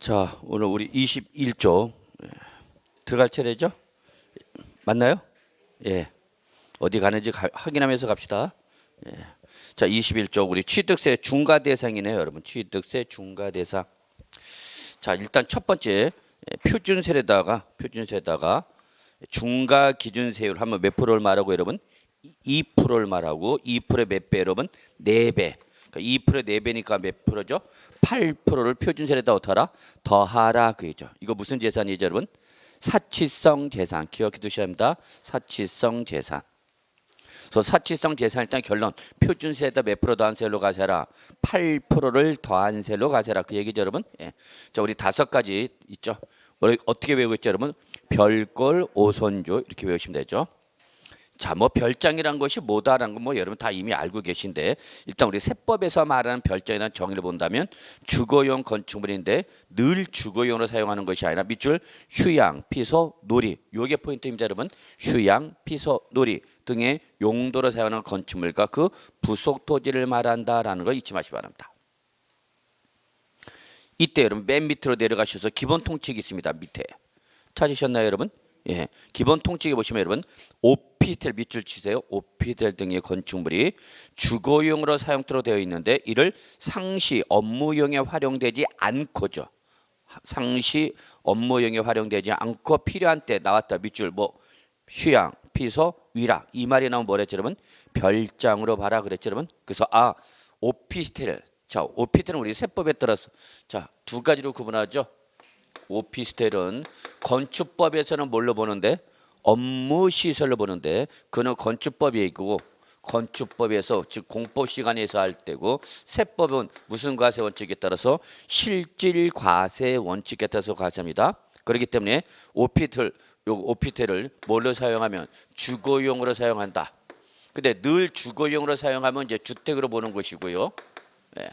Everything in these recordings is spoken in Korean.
자, 오늘 우리 21조 들어갈 차례죠? 맞나요? 예. 어디 가는지 확인하면서 갑시다. 예. 자, 21조 우리 취득세 중과 대상이네요, 여러분. 취득세 중과 대상. 자, 일단 첫 번째 표준세에다가 중과 기준세율 하면 몇 프로를 말하고 여러분? 2%를 말하고 2%의 몇 배 여러분? 4배. 그러니까 2%의 4배니까 몇 프로죠? 8%를 표준세에다 어떠하라? 더하라 그죠. 이거 무슨 재산이죠, 여러분? 사치성 재산. 기억해 두셔야 합니다. 사치성 재산. 그래서 사치성 재산 일단 결론. 표준세에다 몇 프로 더한 세로 가세라? 8%를 더한 세로 가세라. 그 얘기죠, 여러분. 예. 자, 우리 5가지 있죠. 어떻게 외우고 있죠, 여러분? 별꼴 오손주 이렇게 외우시면 되죠. 자, 뭐 별장이란 것이 뭐다라는 건 뭐 여러분 다 이미 알고 계신데, 일단 우리 세법에서 말하는 별장이라는 정의를 본다면 주거용 건축물인데 늘 주거용으로 사용하는 것이 아니라 밑줄 휴양, 피서, 놀이, 요게 포인트입니다, 여러분. 휴양, 피서, 놀이 등의 용도로 사용하는 건축물과 그 부속 토지를 말한다라는 걸 잊지 마시기 바랍니다. 이때 여러분 맨 밑으로 내려가셔서 기본 통칙이 있습니다. 밑에 찾으셨나요, 여러분? 예, 기본 통칙에 보시면 여러분 오피스텔 밑줄 치세요. 오피스텔 등의 건축물이 주거용으로 사용토록 되어 있는데 이를 상시 업무용에 활용되지 않고죠. 상시 업무용에 활용되지 않고 필요한 때 나왔다. 밑줄 뭐 휴양, 피서, 위락 이 말이 나오면 뭐랬죠, 여러분? 별장으로 봐라 그랬죠, 여러분? 그래서 오피스텔. 자, 오피스텔은 우리 세법에 따라서 자, 두 가지로 구분하죠. 오피스텔은 건축법에서는 뭘로 보는데? 업무시설로 보는데 그는 건축법이 있고 건축법에서 즉 공법시간에서 할 때고 세법은 무슨 과세 원칙에 따라서 실질 과세 원칙에 따라서 과세합니다. 그렇기 때문에 오피스텔을 뭘로 사용하면 주거용으로 사용한다. 근데 늘 주거용으로 사용하면 이제 주택으로 보는 것이고요. 네.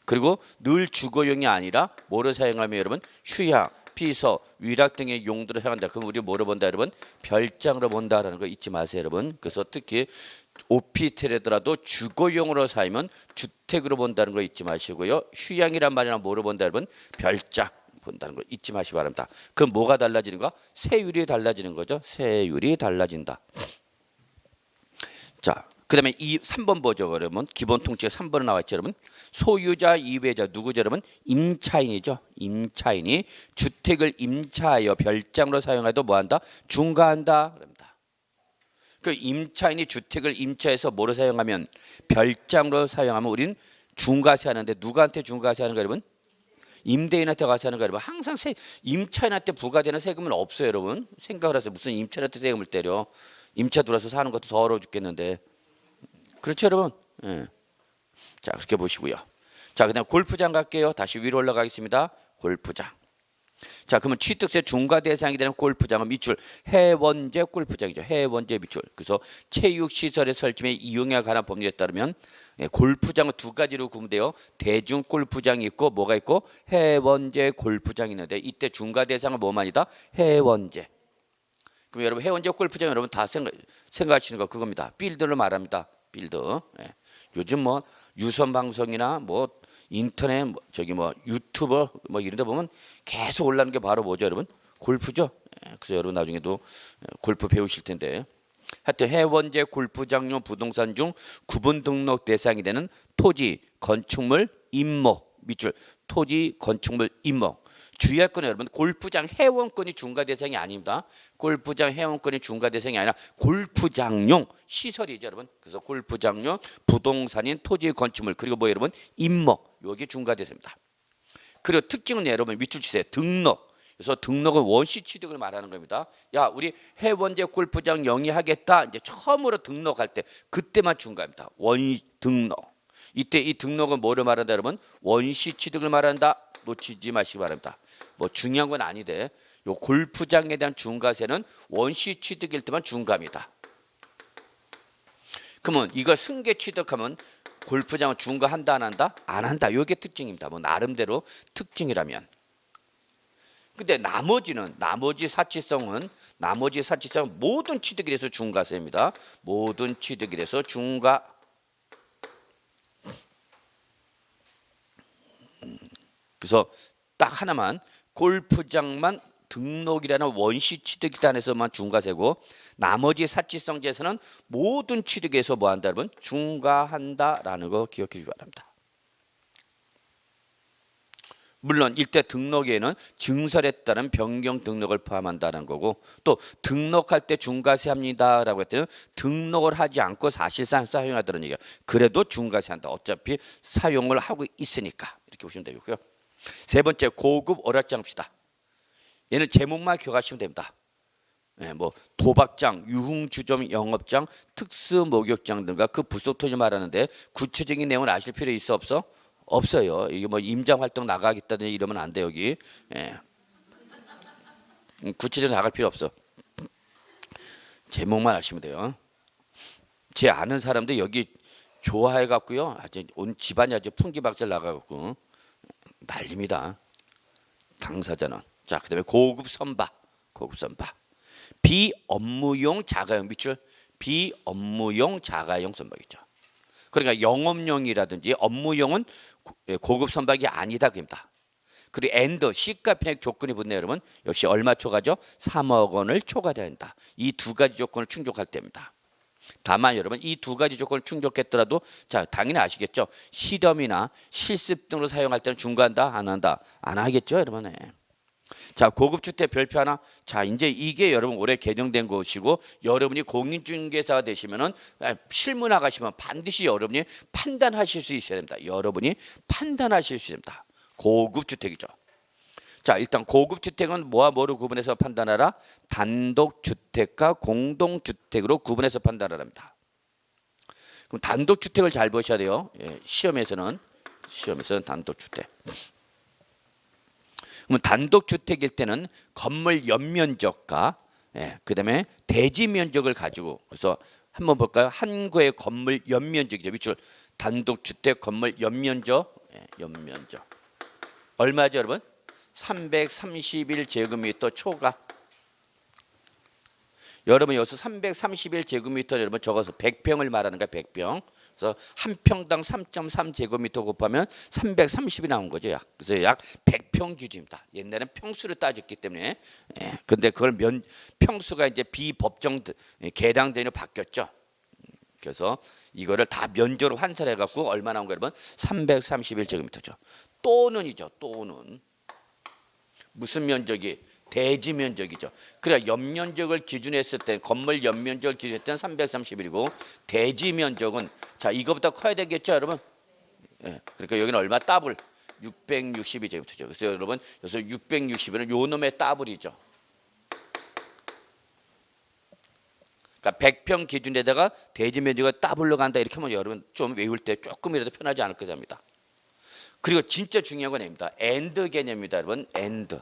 그리고 늘 주거용이 아니라 뭐를 사용하면 여러분 휴양, 피서, 위락 등의 용도로 사용한다. 그럼 우리 뭐로 본다, 여러분? 별장으로 본다라는 거 잊지 마세요, 여러분. 그래서 특히 오피스텔이더라도 주거용으로 사용하면 주택으로 본다는 거 잊지 마시고요. 휴양이란 말이나 뭐로 본다, 여러분? 별장 본다는 거 잊지 마시기 바랍니다. 그럼 뭐가 달라지는가? 세율이 달라지는 거죠. 세율이 달라진다. 자, 그 다음에 3번 보죠, 여러분. 기본 통칙 3번에 나와 있죠, 여러분. 소유자, 이외자 누구죠, 여러분? 임차인이죠. 임차인이 주택을 임차하여 별장으로 사용해도 뭐한다? 중과한다. 그럽니다. 그 임차인이 주택을 임차해서 뭐로 사용하면? 별장으로 사용하면 우린 중과세 하는데 누구한테 중과세 하는 거예요, 여러분? 임대인한테 과세하는 거예요, 여러분. 항상 임차인한테 부과되는 세금은 없어요, 여러분. 생각을 하세요. 무슨 임차인한테 세금을 때려. 임차 들어와서 사는 것도 더러워 죽겠는데. 그렇죠, 여러분? 예. 자, 그렇게 보시고요. 자, 그다음 골프장 갈게요. 다시 위로 올라가겠습니다. 골프장. 자, 그러면 취득세 중과 대상이 되는 골프장은 밑줄 해원제 골프장이죠. 해원제 밑줄. 그래서 체육시설의 설치 및 이용에 관한 법률에 따르면 골프장은 두 가지로 구분돼요. 대중 골프장이 있고 뭐가 있고 해원제 골프장이 있는데 이때 중과 대상은 뭐만이다? 해원제. 그럼 여러분 해원제 골프장 여러분 다 생각하시는 거 그겁니다. 필드로 말합니다. 필드. 예. 요즘 뭐 유선 방송이나 뭐 인터넷 뭐 유튜버 뭐 이런 데 보면 계속 올라오는 게 바로 뭐죠, 여러분? 골프죠. 예. 그래서 여러분 나중에도 골프 배우실 텐데. 하여튼 해원제 골프장용 부동산 중 구분 등록 대상이 되는 토지, 건축물, 임목 밑줄 토지, 건축물, 임목. 주의할 건 여러분 골프장 회원권이 중과 대상이 아닙니다. 골프장 회원권이 중과 대상이 아니라 골프장용 시설이죠, 여러분. 그래서 골프장용 부동산인 토지, 건축물 그리고 뭐 여러분 임목 여기 중과 대상입니다. 그리고 특징은 여러분 밑줄 치세요. 등록. 그래서 등록은 원시 취득을 말하는 겁니다. 야, 우리 해원제 골프장 영위하겠다. 이제 처음으로 등록할 때 그때만 중과입니다. 원시 등록. 이때 이 등록은 뭐를 말한다, 여러분? 원시 취득을 말한다. 놓치지 마시기 바랍니다. 뭐 중요한 건 아닌데 요 골프장에 대한 중과세는 원시 취득일 때만 중과합니다. 그러면 이거 승계 취득하면 골프장은 중과한다 안 한다? 안 한다. 이게 특징입니다. 뭐 나름대로 특징이라면. 근데 나머지 사치성은 모든 취득이 돼서 중과세입니다. 모든 취득이 돼서 중과. 그래서 딱 하나만 골프장만 등록이라는 원시 취득단에서만 중과세고 나머지 사치성지에서는 모든 취득에서 뭐한다 여러분? 중과한다라는 거 기억해 주시기 바랍니다. 물론 일대 등록에는 증설에 따른 변경 등록을 포함한다는 거고 또 등록할 때 중과세합니다라고 했더니 등록을 하지 않고 사실상 사용하다는 얘기야. 그래도 중과세한다. 어차피 사용을 하고 있으니까 이렇게 보시면 되고요. 세 번째 고급 오락장 봅시다. 얘는 제목만 기억하시면 됩니다. 뭐 도박장, 유흥주점 영업장, 특수목욕장 등과 그 부속 토지 말하는데 구체적인 내용을 아실 필요 있어 없어? 없어요. 이게 뭐 임장 활동 나가겠다든지 이러면 안 돼 여기. 구체적으로 나갈 필요 없어. 제목만 아시면 돼요. 제 아는 사람들 여기 좋아해 갖고요. 아주 온 집안이 아주 풍기박살 나가 갖고 난립니다. 당사자는. 자, 그다음에 고급 선박. 고급 선박. 비업무용 자가용 밑줄. 비업무용 자가용 선박이죠. 그러니까 영업용이라든지 업무용은 고급 선박이 아니다 그입니다. 그리고 엔드 시가 편액 조건이 붙네요 여러분. 역시 얼마 초과죠? 3억 원을 초과해야 한다. 이 두 가지 조건을 충족할 때입니다. 다만 여러분 이 두 가지 조건을 충족했더라도 자 당연히 아시겠죠? 실험이나 실습 등으로 사용할 때는 중과한다 안 한다? 안 하겠죠 여러분. 자 고급주택 별표 하나. 자 이제 이게 여러분 올해 개정된 것이고 여러분이 공인중개사가 되시면은 실무 나가시면 반드시 여러분이 판단하실 수 있어야 됩니다. 여러분이 판단하실 수 있습니다. 고급주택이죠. 자 일단 고급주택은 뭐와 뭐로 구분해서 판단하라? 단독주택과 공동주택으로 구분해서 판단하랍니다. 그럼 단독주택을 잘 보셔야 돼요. 시험에서는 단독주택. 그러면 단독주택일 때는 건물 연면적과 그다음에 대지 면적을 가지고 그래서 한번 볼까요? 한 구의 건물 연면적이죠. 밑줄 단독주택 건물 연면적 연면적 얼마죠 여러분? 331제곱미터 초과. 여러분 여기서 331제곱미터 여러분 적어서 100평을 말하는 거야. 100평. 그래서 한 평당 3.3제곱미터 곱하면 330이 나온 거죠. 그래서 약 100평 기준입니다. 옛날에는 평수를 따졌기 때문에. 근데 그걸 평수가 이제 비법정 계량대로 바뀌었죠. 그래서 이거를 다 면적으로 환산해 갖고 얼마 나온 거 여러분? 331제곱미터죠. 또는이죠. 또는 무슨 면적이? 대지 면적이죠. 그러니까 연면적을 기준했을 때 건물 연면적을 기준했을 때는 331이고 대지 면적은 자 이거보다 커야 되겠죠 여러분. 그러니까 여기는 얼마? 더블 662제곱미터죠. 그래서 여러분 여기서 660은 요 놈의 더블이죠. 그러니까 100평 기준에다가 대지 면적이 더블로 간다 이렇게 하면 여러분 좀 외울 때 조금이라도 편하지 않을 거라 합니다. 그리고 진짜 중요한 건 아닙니다. 엔드 개념입니다 여러분. 엔드.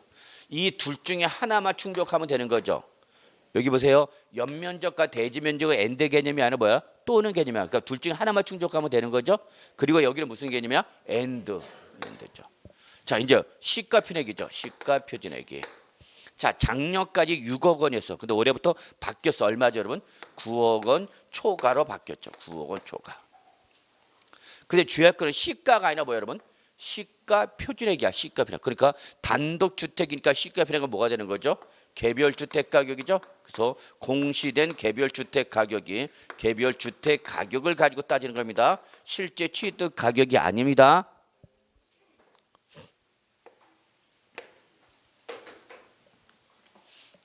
이 둘 중에 하나만 충족하면 되는 거죠. 여기 보세요. 연면적과 대지 면적의 엔드 개념이 아니라 뭐야? 또는 개념이야. 그러니까 둘 중에 하나만 충족하면 되는 거죠. 그리고 여기는 무슨 개념이야? 엔드죠. 자 이제 시가 표준액이죠. 시가 표준액이. 자 작년까지 6억 원이었어. 근데 올해부터 바뀌었어. 얼마죠 여러분? 9억 원 초과로 바뀌었죠. 9억 원 초과. 근데 주요할 거는 시가가 아니라 뭐야 여러분? 시가 표준액이야. 시가 표준액. 그러니까 단독주택이니까 시가 표준액은 뭐가 되는 거죠? 개별주택 가격이죠. 그래서 공시된 개별주택 가격이 개별주택 가격을 가지고 따지는 겁니다. 실제 취득 가격이 아닙니다.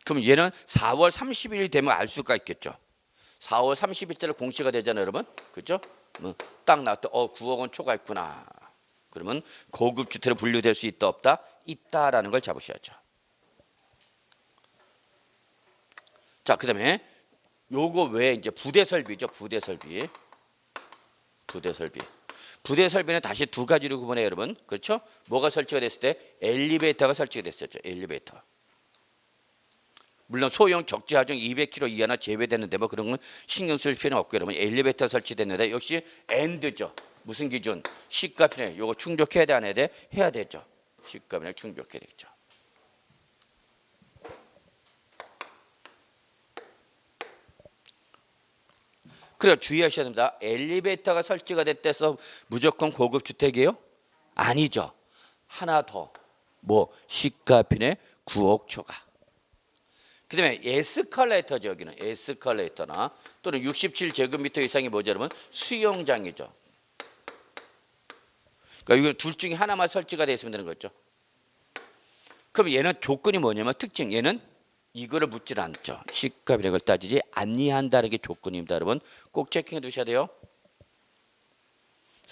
그럼 얘는 4월 30일이 되면 알 수가 있겠죠. 4월 30일자로 공시가 되잖아요 여러분. 그렇죠? 딱 나왔다. 9억 원 초과했구나. 그러면 고급 주택으로 분류될 수 있다 없다? 있다라는 걸 잡으셔야죠. 자, 그다음에 요거 외에 이제 부대 설비죠. 부대 설비. 부대 설비는 다시 두 가지로 구분해요, 여러분. 그렇죠? 뭐가 설치가 됐을 때 엘리베이터가 설치가 됐었죠. 엘리베이터. 물론 소형 적재 하중 200km 이하나 제외되는데 뭐 그런 건 신경 쓸 필요는 없고 여러분 엘리베이터 설치됐는데 역시 엔드죠. 무슨 기준? 시가 편액. 요거 충족해야 돼 안 해야 돼? 해야 되죠. 시가 편액 충족해야 되겠죠. 그래요. 주의하셔야 됩니다. 엘리베이터가 설치가 됐대서 무조건 고급 주택이에요? 아니죠. 하나 더. 뭐 시가편의 9억 초과. 그다음에 에스컬레이터죠. 여기는 에스컬레이터나 또는 67제곱미터 이상이 뭐죠, 여러분? 수영장이죠. 그러니까 이거 둘 중에 하나만 설치가 되어 있으면 되는 거죠. 그럼 얘는 조건이 뭐냐면 특징, 얘는 이거를 묻질 않죠. 시가비라는 걸 따지지 아니한다는 게 조건입니다. 여러분 꼭 체킹해 두셔야 돼요.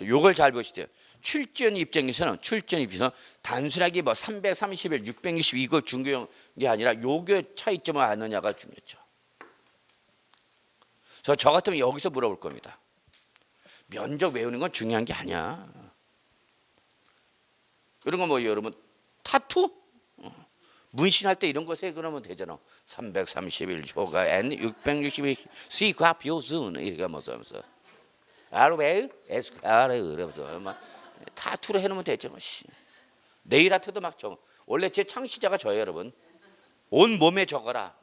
요걸 잘 보시대요. 출전 입장에서는 단순하게 뭐 331, 660 이거 중요한 게 아니라 요게 차이점을 아느냐가 중요하죠. 그래서 저 같으면 여기서 물어볼 겁니다. 면적 외우는 건 중요한 게 아니야. 이런 거 뭐 여러분 타투? 문신할 때 이런 거 세 그러면 되잖아. 331 효과 N 662 C과 표준 이렇게 하면서 아르베일 에스카르 이러면서 막 타투로 해놓으면 되죠. 뭐. 네일 아트도 막 적어. 원래 제 창시자가 저예요, 여러분. 온 몸에 적어라.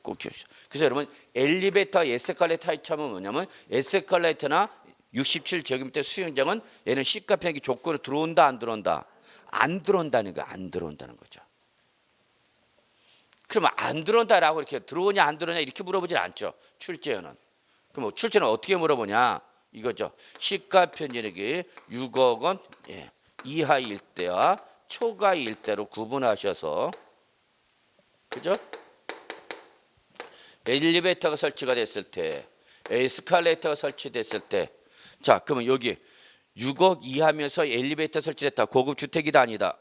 꼭 기억하시죠. 그래서 여러분 엘리베이터, 에스컬레이터 차이점은 뭐냐면 에스컬레이터나 67제곱미터 수영장은 얘는 시가 편익이 조건으로 들어온다 안 들어온다? 안 들어온다는 거, 안 들어온다는 거죠. 그러면 안 들어온다라고 이렇게 들어오냐 안 들어오냐 이렇게 물어보질 않죠. 출제는. 그럼 출제는 어떻게 물어보냐 이거죠. 시가 편익이 6억 원 이하일 때와 초과일 때로 구분하셔서, 그죠? 엘리베이터가 설치가 됐을 때, 에스컬레이터가 설치됐을 때, 자 그러면 여기 6억 이하면서 엘리베이터 설치됐다. 고급 주택이다 아니다?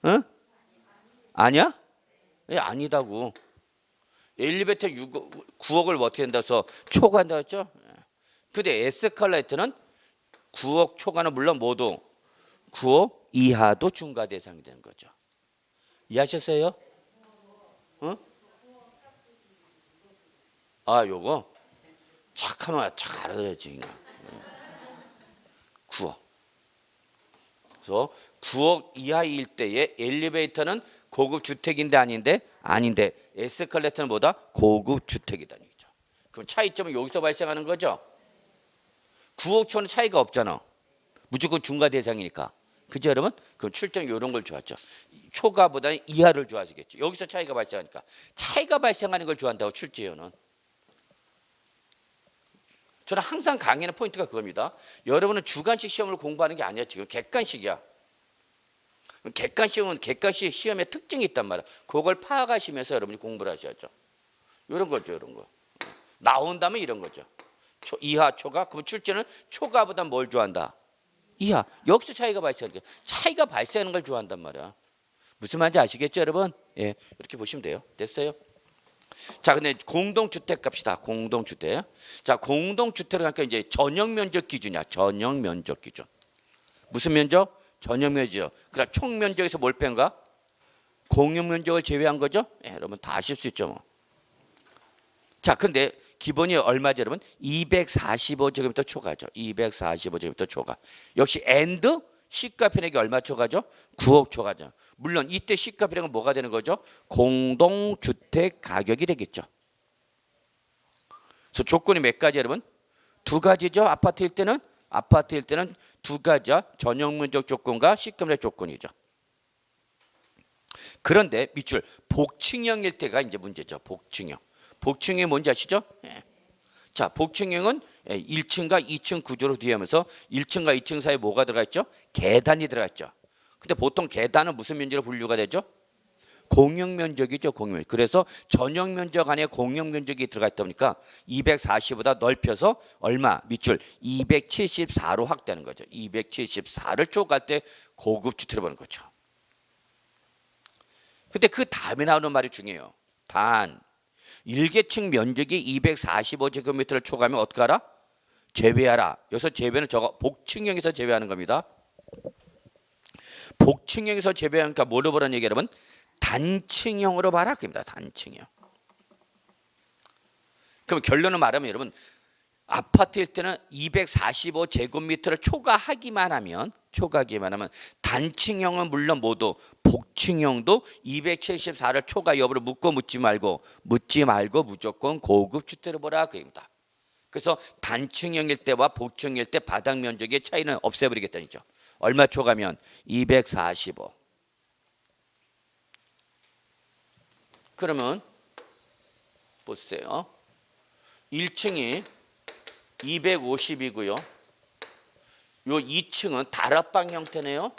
응? 아니야? 예, 아니다고. 엘리베이터 9억을 어떻게 한다서 초과한다 했죠? 근데 에스컬레이터는 9억 초과는 물론 모두 9억 이하도 중과 대상이 되는 거죠. 이해하셨어요? 어? 아, 요거 착하면 착 알아들었지 그냥. 9억. 그래서 9억 이하일 때의 엘리베이터는 고급 주택인데 아닌데 에스컬레이터는 뭐다? 고급 주택이다 얘기죠. 그럼 차이점은 여기서 발생하는 거죠. 9억 초는 차이가 없잖아. 무조건 중과 대상이니까. 그죠 여러분? 그럼 출정 이런 걸 좋아하죠. 초과보다는 이하를 좋아하시겠죠. 여기서 차이가 발생하니까. 차이가 발생하는 걸 좋아한다고 출제요는. 저는 항상 강의하는 포인트가 그겁니다. 여러분은 주관식 시험을 공부하는 게 아니야. 지금 객관식이야. 객관식은 객관식 시험의 특징이 있단 말이야. 그걸 파악하시면서 여러분이 공부를 하셔야죠. 이런 거죠. 이런 거. 나온다면 이런 거죠. 이하 초과. 그럼 출제는 초과보다 뭘 좋아한다? 이하. 여기서 차이가 발생하는 거야. 차이가 발생하는 걸 좋아한단 말이야. 무슨 말인지 아시겠죠 여러분? 예, 이렇게 보시면 돼요. 됐어요? 자, 근데 공동주택 갑시다. 공동주택. 자, 공동주택을 하니까 이제 전용면적 기준이야. 전용면적 기준. 무슨 면적? 전용면적. 그러니까 총면적에서 뭘 뺀가? 공용면적을 제외한 거죠? 예, 여러분 다 아실 수 있죠, 뭐. 자, 근데 기본이 얼마죠, 여러분? 245제곱미터 초과죠. 245제곱미터 초과. 역시 엔드 시가 편익이 얼마 초과죠? 9억 초과죠. 물론 이때 시가 편익은 뭐가 되는 거죠? 공동주택 가격이 되겠죠. 그래서 조건이 몇 가지 여러분? 두 가지죠. 아파트일 때는 두 가지야. 전용면적 조건과 시가편익 조건이죠. 그런데 밑줄 복층형일 때가 이제 문제죠. 복층형. 복층형이 뭔지 아시죠? 예. 자, 복층형은 1층과 2층 구조로 뒤하면서 1층과 2층 사이에 뭐가 들어가 있죠? 계단이 들어가 있죠. 근데 보통 계단은 무슨 면적으로 분류가 되죠? 공용면적이죠. 공용면적. 그래서 전용면적 안에 공용면적이 들어가 있다 보니까 240보다 넓혀서 얼마? 밑줄 274로 확대하는 거죠. 274를 초과할 때 고급 주택을 보는 거죠. 근데 그 다음에 나오는 말이 중요해요. 단 1계층 면적이 245제곱미터를 초과하면 어떻게 하라? 제외하라. 여기서 제외는 저거 복층형에서 제외하는 겁니다. 복층형에서 제외하니까 뭐로 보라는 얘기 여러분? 단층형으로 봐라. 그겁니다. 단층형. 그럼 결론을 말하면 여러분 아파트일 때는 245제곱미터를 초과하기만 하면 단층형은 물론 모두 복층형도 274를 초과 여부를 묻고 묻지 말고 무조건 고급 주택을 보라 그입니다. 그래서 단층형일 때와 복층형일 때 바닥 면적의 차이는 없애버리겠다는 거죠. 얼마 초과면 245. 그러면 보세요. 1층이 250이고요. 요 2층은 다락방 형태네요.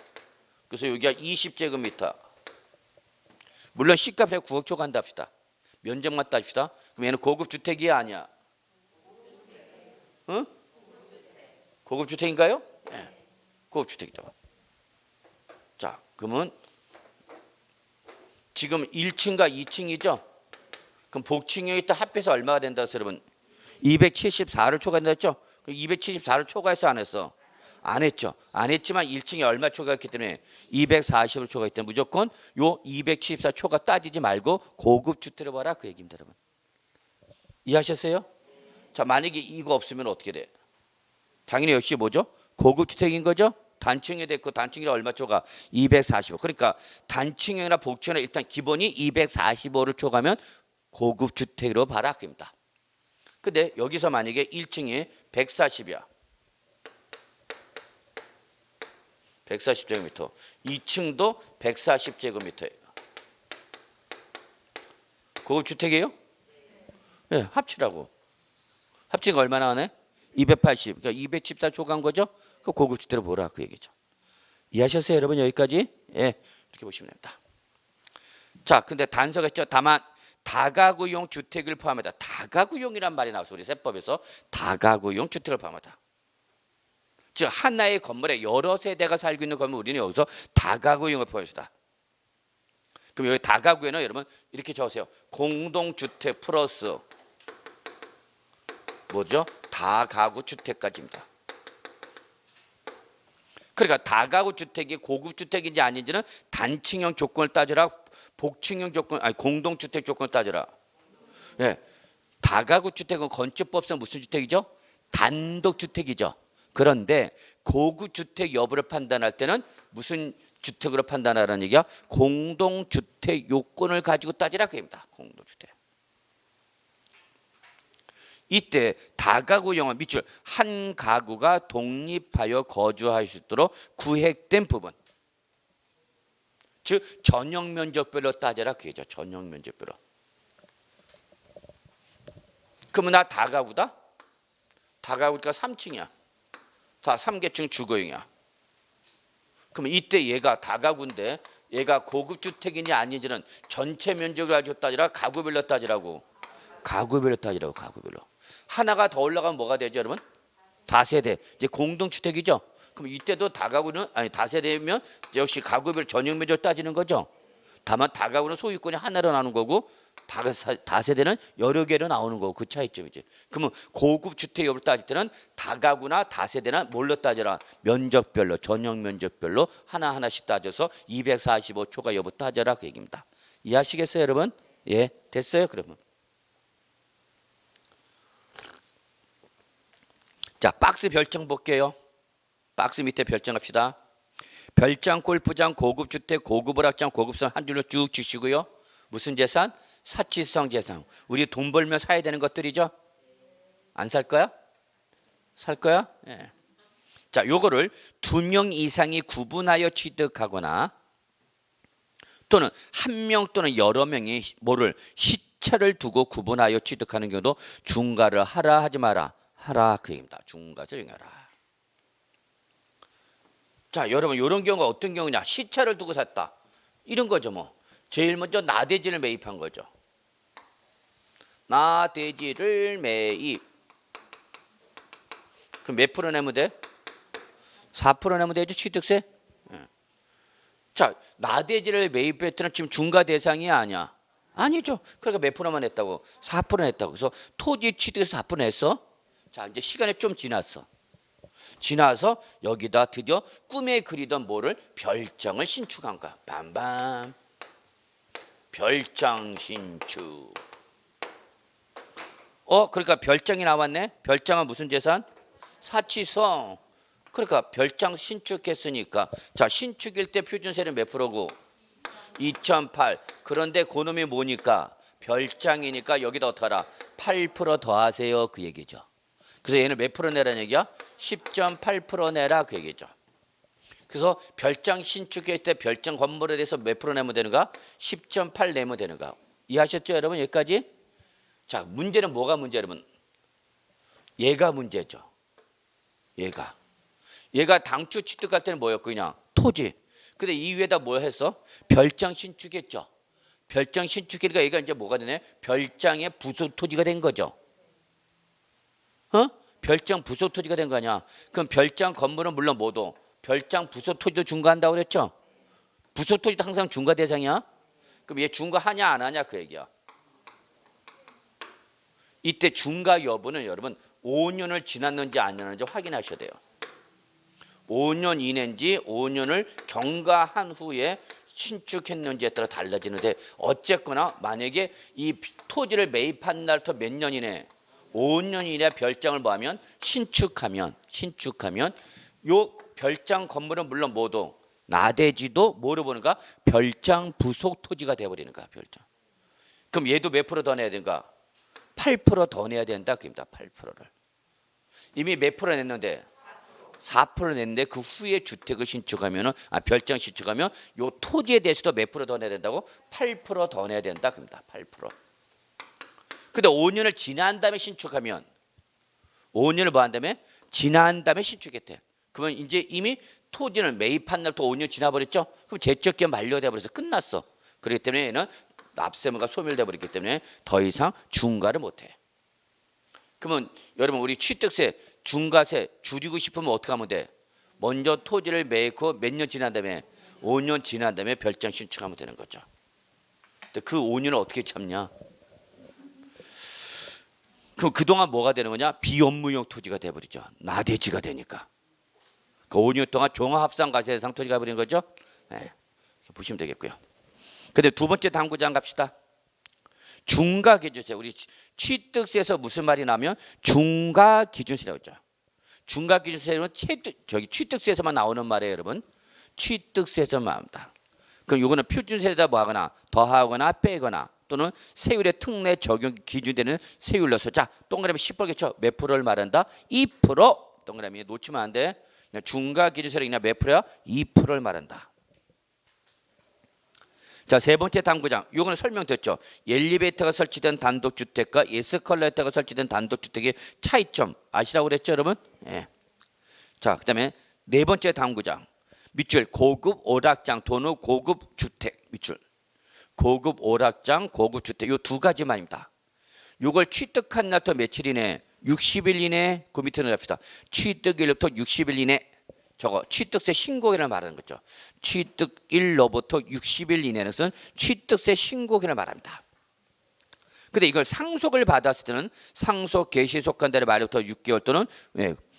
그래서 여기가 20제곱미터. 물론 시가에 9억 초과한다 합시다. 면적만 따집시다. 그럼 얘는 고급 주택이 아니야. 응? 고급 주택인가요? 네. 고급 주택이다. 자, 그러면 지금 1층과 2층이죠. 그럼 복층형이 또 합해서 얼마가 된다 해서 여러분 274를 초과한다 했죠. 274를 초과해서 안 했어. 안 했죠. 안 했지만 1층에 얼마 초과했기 때문에 240을 초과했기 때문에 무조건 요 274 초과 따지지 말고 고급 주택을 봐라 그 얘기입니다, 여러분. 이해하셨어요? 자, 만약에 이거 없으면 어떻게 돼? 당연히 역시 뭐죠? 고급 주택인 거죠? 단층에 됐고 단층이라 얼마 초과? 245. 그러니까 단층이나 복층이나 일단 기본이 245를 초과하면 고급 주택으로 봐라 그입니다. 근데 여기서 만약에 1층이 140이야. 140제곱미터. 2층도 140제곱미터예요. 고급 주택이에요? 네, 합치라고. 합치가 얼마나 하네? 280. 그러니까 214 초과한 거죠? 그 고급 주택으로 보라 그 얘기죠. 이해하셨어요, 여러분? 여기까지? 예, 이렇게 보시면 됩니다. 자, 근데 단서가 있죠. 다만 다가구용 주택을 포함하다. 다가구용이란 말이 나와서 우리 세법에서 다가구용 주택을 포함하다. 즉 하나의 건물에 여러 세대가 살고 있는 건물 우리는 여기서 다가구용을 포함했다. 그럼 여기 다가구에는 여러분 이렇게 적으세요. 공동주택 플러스 뭐죠? 다가구 주택까지입니다. 그러니까 다가구 주택이 고급 주택인지 아닌지는 단층형 조건을 따져라. 복층형 조건 아니 공동주택 조건을 따져라. 예, 다가구 주택은 건축법상 무슨 주택이죠? 단독주택이죠. 그런데 고급 주택 여부를 판단할 때는 무슨 주택으로 판단하라는 얘기야? 공동주택 요건을 가지고 따지라 그입니다. 공동주택. 이때 다가구형은 밑줄 한 가구가 독립하여 거주할 수 있도록 구획된 부분. 즉 전용 면적별로 따져라 그죠. 전용 면적별로. 그러면 나 다가구다? 다가구가 3층이야. 다 3계층 주거용이야. 그러면 이때 얘가 다가구인데 얘가 고급 주택이냐 아닌지는 전체 면적을 가지고 따지라 가구별로 따지라고. 가구별로 따지라고 가구별로. 하나가 더 올라가면 뭐가 되죠, 여러분? 다세대. 이제 공동주택이죠. 그럼 이때도 다가구는 아니 다세대면 역시 가구별 전용 면적을 따지는 거죠. 다만 다가구는 소유권이 하나로 나오는 거고 다세대는 여러 개로 나오는 거고 그 차이점이지. 그러면 고급 주택 여부를 따질 때는 다가구나 다세대나 뭘로 따져라? 면적별로 전용 면적별로 하나하나씩 따져서 245 초과 여부 따져라 그 얘기입니다. 이해하시겠어요, 여러분? 예, 됐어요, 그러면. 자, 박스 별장 볼게요. 박스 밑에 별장합시다. 별장, 골프장, 고급주택, 고급오락장, 고급선 한 줄로 쭉 주시고요. 무슨 재산? 사치성 재산. 우리 돈 벌면 사야 되는 것들이죠. 안 살 거야? 살 거야? 예. 자, 요거를 2명 이상이 구분하여 취득하거나 또는 1명 또는 여러 명이 뭐를 시차를 두고 구분하여 취득하는 경우도 중과를 하라 하지 마라. 하라 그 얘기입니다. 중과를 정하라. 자, 여러분 이런 경우가 어떤 경우냐? 시차를 두고 샀다. 이런 거죠 뭐. 제일 먼저 나대지를 매입한 거죠. 나대지를 매입. 그럼 몇 프로 내면 돼? 4% 내면 되죠, 취득세? 자, 나대지를 매입했더니 지금 중과 대상이 아니야. 아니죠. 그러니까 몇 프로만 냈다고? 4% 냈다고. 그래서 토지 취득에서 4% 냈어. 자, 이제 시간이 좀 지났어. 지나서 여기다 드디어 꿈에 그리던 뭐를 별장을 신축한 거야. 밤밤. 별장 신축. 그러니까 별장이 나왔네. 별장은 무슨 재산? 사치성. 그러니까 별장 신축했으니까 자, 신축일 때 표준세는 몇 프로고? 2008. 그런데 그놈이 뭐니까? 별장이니까 여기다 어떡하라? 8% 더하세요 그 얘기죠. 그래서 얘는 몇 프로 내라는 얘기야? 10.8% 내라 그 얘기죠. 그래서 별장 신축할 때 별장 건물에 대해서 몇 프로 내면 되는가? 10.8 내면 되는가? 이해하셨죠 여러분? 여기까지? 자, 문제는 뭐가 문제 여러분? 얘가 문제죠. 얘가 당초 취득할 때는 뭐였고 그냥 토지. 근데 이 위에다 뭐 했어? 별장 신축했죠. 별장 신축이니까 얘가 이제 뭐가 되네? 별장의 부속 토지가 된 거죠. 별장 부속 토지가 된 거 아니야. 그럼 별장 건물은 물론 뭐도 별장 부속 토지도 중과한다고 그랬죠. 부속 토지도 항상 중과 대상이야. 그럼 얘 중과하냐 안 하냐 그 얘기야. 이때 중과 여부는 여러분 5년을 지났는지 안 지났는지 확인하셔야 돼요. 5년 이내인지 5년을 경과한 후에 신축했는지에 따라 달라지는데 어쨌거나 만약에 이 토지를 매입한 날부터 몇 년 이내 5년 이내 별장을 뭐하면 신축하면 요 별장 건물은 물론 뭐도 나대지도 뭐로 보는가? 별장 부속 토지가 돼버리는 거야. 별장. 그럼 얘도 몇 프로 더 내야 되는가? 8% 더 내야 된다. 그입니다. 8%를. 이미 몇 프로 냈는데 4% 냈는데 그 후에 주택을 신축하면은 별장 신축하면 요 토지에 대해서도 몇 프로 더 내야 된다고? 8% 더 내야 된다. 그입니다. 8%. 근데 5년을 지난 다음에 신축하면 5년을 뭐 한 다음에 지난 다음에 신축했대. 그러면 이제 이미 토지를 매입한 날부터 5년 지나버렸죠. 그럼 제적기간 만료돼 버려서 끝났어. 그렇기 때문에 얘는 납세물과 소멸돼 버렸기 때문에 더 이상 중과를 못해. 그러면 여러분 우리 취득세 중과세 줄이고 싶으면 어떻게 하면 돼? 먼저 토지를 매입고 몇 년 지난 다음에 5년 지난 다음에 별장 신축하면 되는 거죠. 근데 그 5년을 어떻게 참냐? 그럼 그동안 뭐가 되는 거냐? 비업무용 토지가 돼버리죠. 나대지가 되니까. 그 5년 동안 종합합산과세 대상 토지가 버린 거죠. 네, 보시면 되겠고요. 근데 두 번째 당구장 갑시다. 중과기준세. 우리 취득세에서 무슨 말이 나면 중과기준세라고 하죠. 중과기준세는 취득세에서만 나오는 말이에요, 여러분. 취득세에서만 나옵니다. 그럼 이거는 표준세에다 뭐 하거나 더하거나 빼거나 또는 세율의 특례 적용 기준되는 세율로서 자 동그라미 10%겠죠. 몇 프로를 말한다? 2%. 동그라미 놓치면 안 돼. 중과기준세로 그냥 몇 프로야? 2%를 말한다. 자, 세 번째 당구장. 요거는 설명됐죠. 엘리베이터가 설치된 단독주택과 에스컬레이터가 설치된 단독주택의 차이점 아시라고 그랬죠, 여러분? 예. 자, 그다음에 네 번째 당구장. 밑줄 고급 오락장 또는 고급 주택. 밑줄. 고급 오락장, 고급 주택 요 두 가지만입니다. 요걸 취득한 날부터 며칠 이내? 60일 이내. 그 밑으로 갑시다. 취득일부터 60일 이내. 저거 취득세 신고기를 말하는 거죠. 취득일로부터 60일 이내는 취득세 신고기를 말합니다. 근데 이걸 상속을 받았을 때는 상속 개시 속한 달의 말부터 6개월 또는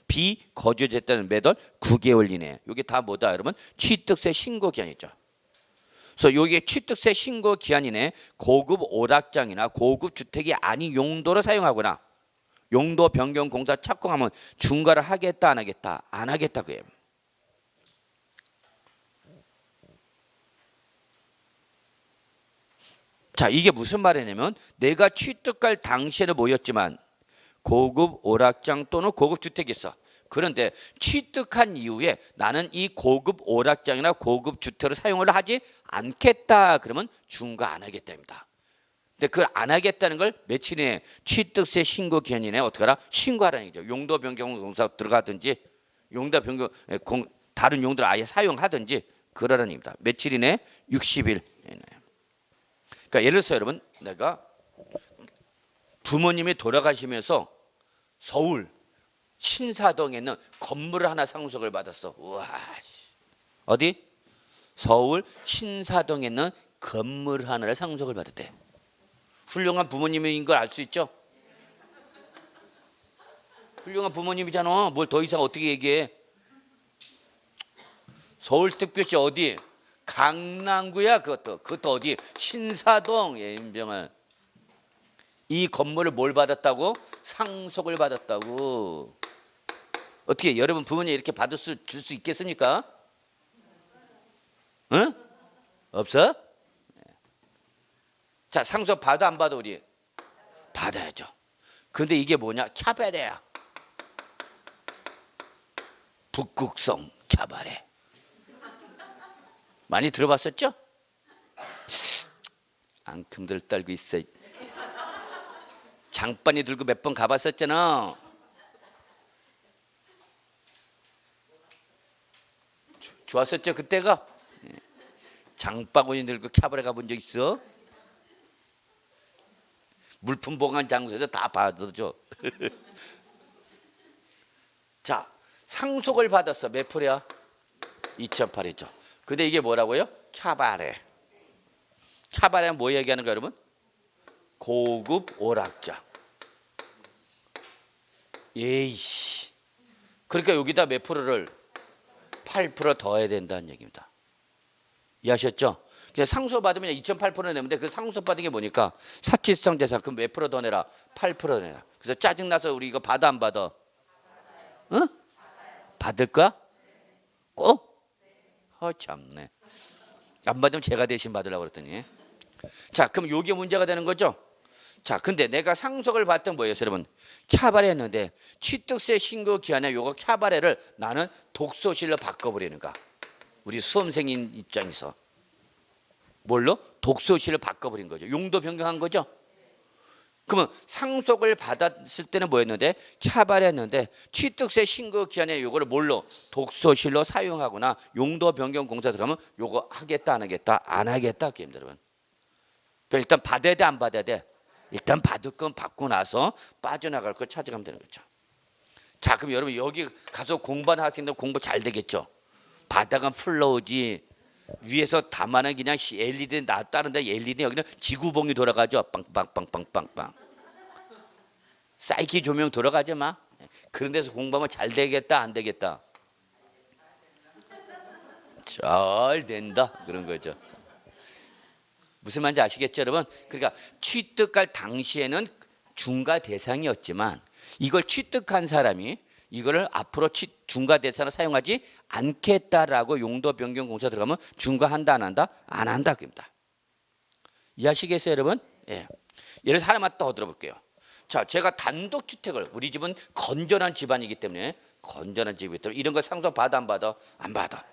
비거주제 때는 몇 월? 9개월 이내. 이게 다 뭐다 여러분? 취득세 신고 기한이죠. 그래서 여기에 취득세 신고 기한 이내 고급 오락장이나 고급 주택이 아닌 용도로 사용하거나 용도 변경 공사 착공하면 중과를 하겠다 안 하겠다? 안 하겠다 그예요. 자, 이게 무슨 말이냐면 내가 취득할 당시에는 뭐였지만 고급 오락장 또는 고급 주택이 있어. 그런데 취득한 이후에 나는 이 고급 오락장이나 고급 주택을 사용을 하지 않겠다. 그러면 중과 안 하겠다입니다. 근데 그걸 안 하겠다는 걸 며칠 이내 취득세 신고 기한 이내에 어떻게 하라? 신고하라는 얘기죠. 용도 변경 공사 들어가든지 용도 변경 다른 용도를 아예 사용하든지 그러라는 얘기입니다. 며칠 이내? 60일 이내. 그러니까 예를 들어서 여러분 내가 부모님이 돌아가시면서 서울 신사동에 있는 건물을 하나 상속을 받았어. 우와, 어디? 서울 신사동에 있는 건물 하나를 상속을 받았대. 훌륭한 부모님인 걸 알 수 있죠? 훌륭한 부모님이잖아. 뭘 더 이상 어떻게 얘기해? 서울특별시 어디? 강남구야. 그것도 어디? 신사동. 임병을 이 건물을 뭘 받았다고? 상속을 받았다고. 어떻게 여러분 부모님 이렇게 줄 수 있겠습니까? 응? 없어? 자, 상속 받아 안 받아 우리? 받아야죠. 근데 이게 뭐냐? 캬베레야. 북극성 캬바레. 많이 들어봤었죠? 앙큼들 떨고 있어. 장바니 들고 몇 번 가봤었잖아. 좋았었죠 그때가? 장바구니 들고 캬바레 가본 적 있어? 물품 보관 장소에서 다 받아줘. 자, 상속을 받았어. 몇 프로야? 2008이죠. 근데 이게 뭐라고요? 캬바레. 캬바레는 뭐 얘기하는 거야 여러분? 고급 오락장. 에이씨. 그러니까 여기다 몇 프로를 8% 더해야 된다는 얘기입니다. 이해하셨죠? 그냥 상속받으면 2.8% 내는데 그 상속받은 게 뭐니까 사치성 재산. 그럼 몇 프로 더 내라? 8% 내라. 그래서 짜증나서 우리 이거 받아 안 받아? 응? 받을 거야? 꼭? 참네. 안 받으면 제가 대신 받으려고 그랬더니. 자, 그럼 요게 문제가 되는 거죠? 자, 근데 내가 상속을 받던 뭐예요, 여러분? 캬바레 했는데 취득세 신고 기한에 요거 캬바레를 나는 독소실로 바꿔버리는 거야. 우리 수험생인 입장에서. 뭘로? 독소실을 바꿔버린 거죠. 용도 변경한 거죠. 그러면 상속을 받았을 때는 뭐였는데? 캬바레 했는데 취득세 신고 기한에 요거를 뭘로? 독소실로 사용하거나 용도 변경 공사 들어가면 요거 하겠다 안 하겠다? 안 하겠다. 여러분. 그러니까 일단 받아야 돼 안 받아야 돼? 일단 받을 건 받고 나서 빠져나갈 거 찾아가면 되는 거죠. 자, 그럼 여러분 여기 가서 공부하는 학생들 공부 잘 되겠죠? 바닥은 풀러오지 위에서 다만은 그냥 LED 놨다는데 LED 여기는 지구봉이 돌아가죠. 빵빵빵빵빵빵. 사이키 조명 돌아가지 마. 그런 데서 공부하면 잘 되겠다 안 되겠다? 잘 된다 그런 거죠. 무슨 말인지 아시겠죠 여러분? 그러니까 취득할 당시에는 중과 대상이었지만 이걸 취득한 사람이 이거를 앞으로 중과 대상을 사용하지 않겠다라고 용도 변경 공사 들어가면 중과한다 안 한다? 안 한다 그럽니다. 이해하시겠어요 여러분? 예. 예를 들어서 하나만 더 들어볼게요. 자, 제가 단독주택을 우리 집은 건전한 집안이기 때문에 건전한 집이기 때문에 이런 거 상속 받아 안 받아? 안 받아.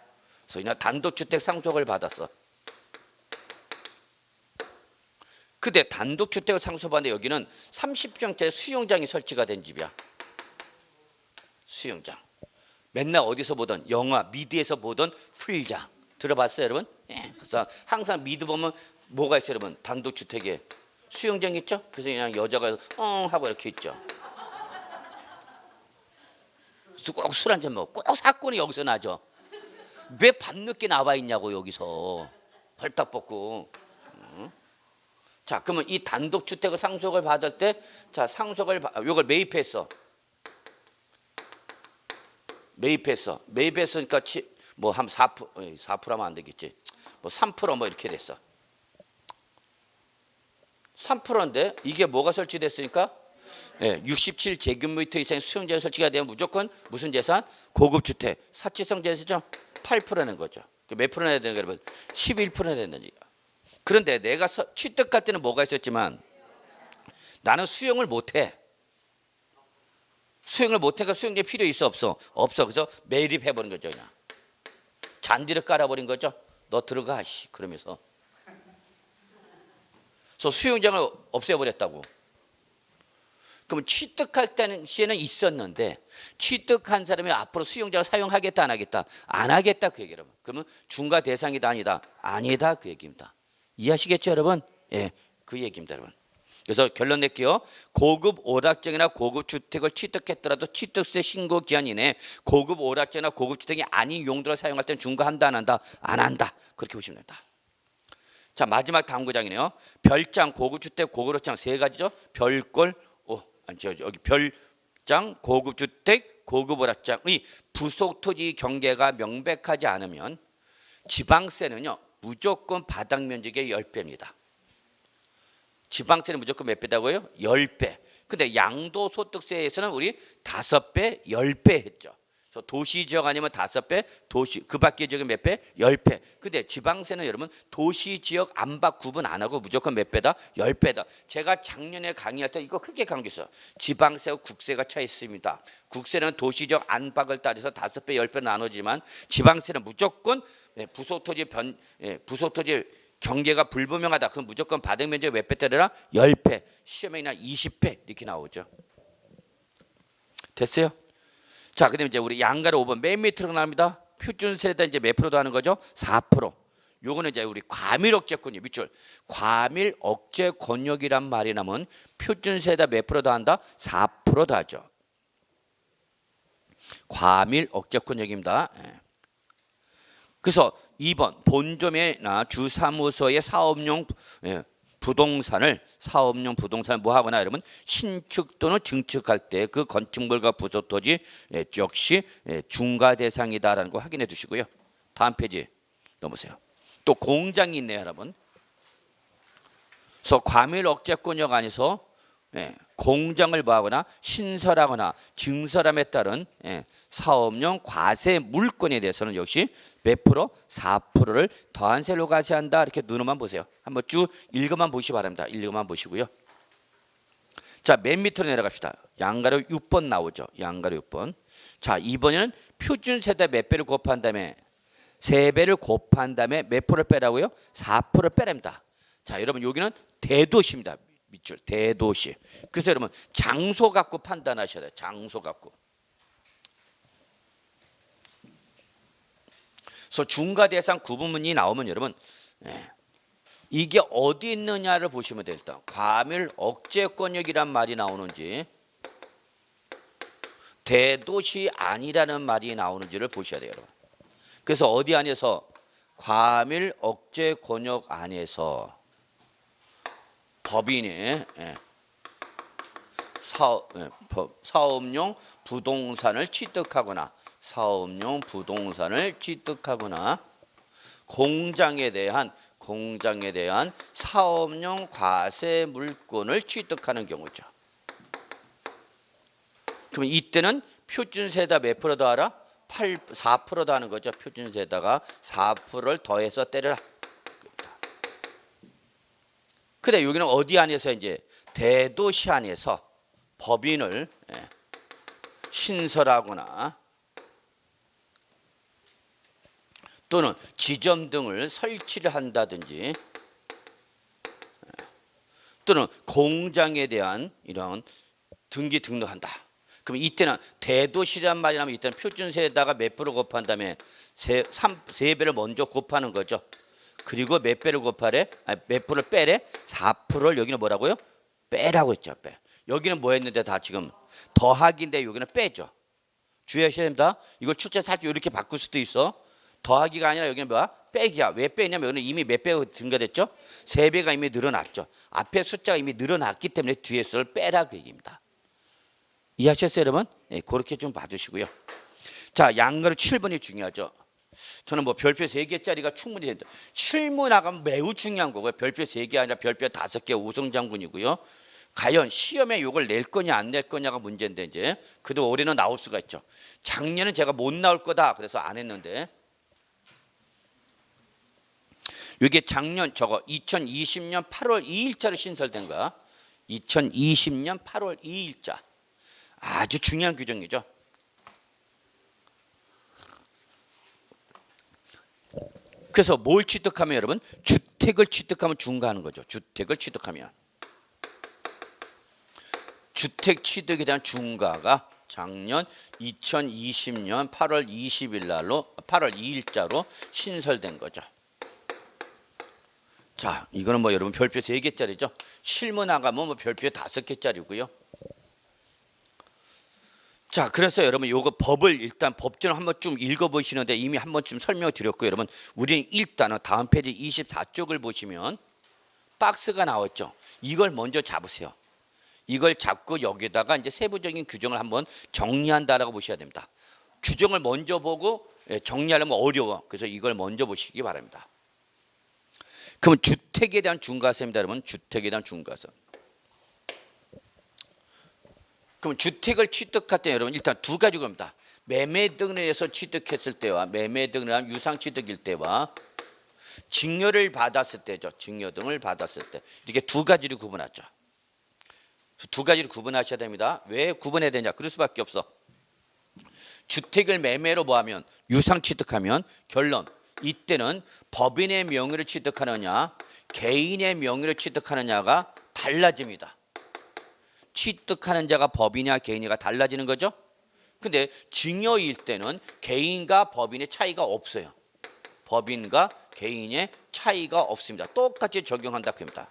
그래서 그냥 단독주택 상속을 받았어. 근데 단독주택을 상속받는데 여기는 30평짜리 수영장이 설치가 된 집이야. 수영장. 맨날 어디서 보던 영화 미드에서 보던 풀장 들어봤어요 여러분? 예. 그래서 항상 미드 보면 뭐가 있어요 여러분? 단독주택에 수영장 있죠? 그래서 그냥 여자가 하고 이렇게 있죠. 그래서 꼭 술 한잔 먹고 꼭 사건이 여기서 나죠. 왜 밤늦게 나와 있냐고 여기서 헐딱 벗고. 자, 그러면 이 단독주택을 상속을 받을 때, 자, 요걸 매입했어. 매입했으니까 뭐 한 4% 하면 안 되겠지. 뭐 3% 뭐 이렇게 됐어. 3%인데 이게 뭐가 설치됐으니까? 67제곱미터 이상의 수영장이 설치가 되면 무조건 무슨 재산? 고급주택. 사치성 재산이죠. 8%는 거죠. 몇 프로 내야 되는 거야, 여러분? 11% 내야 된다는 얘기야. 그런데 내가 취득할 때는 뭐가 있었지만 나는 수영을 못해. 수영을 못해가 수영장이 필요 있어 없어? 없어. 그래서 매립해버린 거죠. 그냥 잔디를 깔아버린 거죠. 너 들어가 그러면서. 그래서 수영장을 없애버렸다고. 그러면 취득할 당시에는 있었는데 취득한 사람이 앞으로 수영장을 사용하겠다 안 하겠다? 안 하겠다 그 얘기예요. 그러면 중과 대상이다 아니다? 아니다 그 얘기입니다. 이해하시겠죠 여러분? 예, 그 얘기입니다 여러분. 그래서 결론 낼게요. 고급 오락장이나 고급 주택을 취득했더라도 취득세 신고 기한 이내에 고급 오락장이나 고급 주택이 아닌 용도로 사용할 때는 중과한다 안 한다? 안 한다. 그렇게 보시면 됩니다. 자, 마지막 다음 구장이네요. 별장, 고급 주택, 고급 오락장 세 가지죠. 별골, 여기 별장, 고급 주택, 고급 오락장의 부속 토지 경계가 명백하지 않으면 지방세는요. 무조건 바닥 면적의 10배입니다. 지방세는 무조건 몇 배다고요? 10배. 근데 양도소득세에서는 우리 5배, 10배 했죠. 그래서 도시 지역 아니면 5배, 도시 그 밖의 지역은 몇 배? 10배. 근데 지방세는 여러분 도시 지역 안팎 구분 안 하고 무조건 몇 배다? 10배다. 제가 작년에 강의할 때 이거 크게 강조했어요. 지방세와 국세가 차 있습니다. 국세는 도시 지역 안팎을 따져서 5배, 10배 나누지만 지방세는 무조건 부속 토지 부속 토지 경계가 불분명하다. 그럼 무조건 바닥 면적 몇 배 때려라? 10배. 시험에나 20배 이렇게 나오죠. 됐어요? 자, 그다음에 이제 우리 양가로 5번 맨 밑으로 나옵니다. 표준세에다 이제 몇 프로 더하는 거죠? 4%. 요거는 이제 우리 과밀 억제 권역 밑줄. 과밀 억제 권역이란 말이 나면 표준세에다 몇 프로 더한다? 4% 더하죠. 과밀 억제 권역입니다. 그래서 2번 본점이나 주사무소의 사업용 부동산을 뭐 하거나 여러분 신축 또는 증축할 때 그 건축물과 부속 토지 역시 중과 대상이다라는 거 확인해 두시고요. 다음 페이지 넘으세요. 또 공장이 있네요, 여러분. 그래서 과밀 억제 권역 안에서 공장을 뭐하거나 신설하거나 증설함에 따른 사업용 과세 물권에 대해서는 역시 몇 프로? 4%를 더한 세로 과세한다. 이렇게 눈으로만 보세요. 한번 쭉 읽어만 보시기 바랍니다. 읽어만 보시고요. 자, 맨 밑으로 내려갑시다. 양가로 6번 나오죠. 양가로 6번. 자, 이번에는 표준세대 몇 배를 곱한 다음에 3배를 곱한 다음에 몇 프로를 빼라고요? 4%를 빼랍니다. 자, 여러분 여기는 대도시입니다. 밑줄 대도시. 그래서 여러분 장소 갖고 판단하셔야 돼요. 장소 갖고. 그래서 중과 대상 구분문이 나오면 여러분 이게 어디 있느냐를 보시면 돼요. 일단 과밀 억제 권역이란 말이 나오는지 대도시 아니라는 말이 나오는지를 보셔야 돼요. 여러분. 그래서 어디 안에서 과밀 억제 권역 안에서 법인이 사업용 부동산을 취득하거나 공장에 대한 사업용 과세 물권을 취득하는 경우죠. 그럼 이때는 표준세에다 몇 프로 더하라? 4% 더하는 거죠. 표준세에다가 4%를 더해서 때려라. 근데 여기는 어디 안에서 이제 대도시 안에서 법인을 신설하거나 또는 지점 등을 설치를 한다든지 또는 공장에 대한 이런 등록한다. 그럼 이때는 대도시란 말이 나면 이때는 표준세에다가 몇 프로 곱한 다음에 3배를 먼저 곱하는 거죠. 그리고 몇 배를 곱하래? 몇 프로를 빼래? 4%를 여기는 뭐라고요? 빼라고 했죠. 빼. 여기는 뭐 했는데 다 지금 더하기인데 여기는 빼죠. 주의하셔야 됩니다. 이걸 출제 살짝 이렇게 바꿀 수도 있어. 더하기가 아니라 여기는 뭐야? 빼기야. 왜 빼냐면 여기는 이미 몇 배가 증가됐죠? 3배가 이미 늘어났죠. 앞에 숫자가 이미 늘어났기 때문에 뒤에 수를 빼라 그 얘기입니다. 이해하셨어요, 여러분? 네, 그렇게 좀 봐주시고요. 자, 양가로 7번이 중요하죠. 저는 뭐 별표 3개짜리가 충분히 된다. 실무 나가면 매우 중요한 거고요. 별표 3개 아니라 별표 5개 우승장군이고요. 과연 시험에 이걸 낼 거냐 안 낼 거냐가 문제인데 이제 그래도 올해는 나올 수가 있죠. 작년은 제가 못 나올 거다 그래서 안 했는데 이게 작년 저거 2020년 8월 2일자로 신설된 거야. 2020년 8월 2일자. 아주 중요한 규정이죠. 그래서 뭘 취득하면 여러분? 주택을 취득하면 중과하는 거죠. 주택을 취득하면. 주택 취득에 대한 중과가 작년 2020년 8월 20일 날로 8월 2일자로 신설된 거죠. 자, 이거는 뭐 여러분 별표 3개짜리죠. 실무 나가면 뭐 별표 5개짜리고요. 자, 그래서 여러분 요거 법을 일단 법전을 한번 좀 읽어보시는데 이미 한 번쯤 설명을 드렸고요. 여러분 우리는 일단은 다음 페이지 24쪽을 보시면 박스가 나왔죠. 이걸 먼저 잡으세요. 이걸 잡고 여기다가 이제 세부적인 규정을 한번 정리한다라고 보셔야 됩니다. 규정을 먼저 보고 정리하려면 어려워. 그래서 이걸 먼저 보시기 바랍니다. 그러면 주택에 대한 중과세입니다. 여러분 주택에 대한 중과세. 그럼 주택을 취득할 때 여러분 일단 두 가지 겁니다. 매매 등을 해서 취득했을 때와 매매 등을 한 유상 취득일 때와 증여를 받았을 때죠. 증여 등을 받았을 때 이렇게 두 가지를 구분하죠. 두 가지를 구분하셔야 됩니다. 왜 구분해야 되냐? 그럴 수밖에 없어. 주택을 매매로 뭐하면 유상 취득하면 결론 이때는 법인의 명의를 취득하느냐 개인의 명의를 취득하느냐가 달라집니다. 취득하는 자가 법이냐 개인이가 달라지는 거죠. 근데 증여일 때는 개인과 법인의 차이가 없어요. 법인과 개인의 차이가 없습니다. 똑같이 적용한다 그럽니다.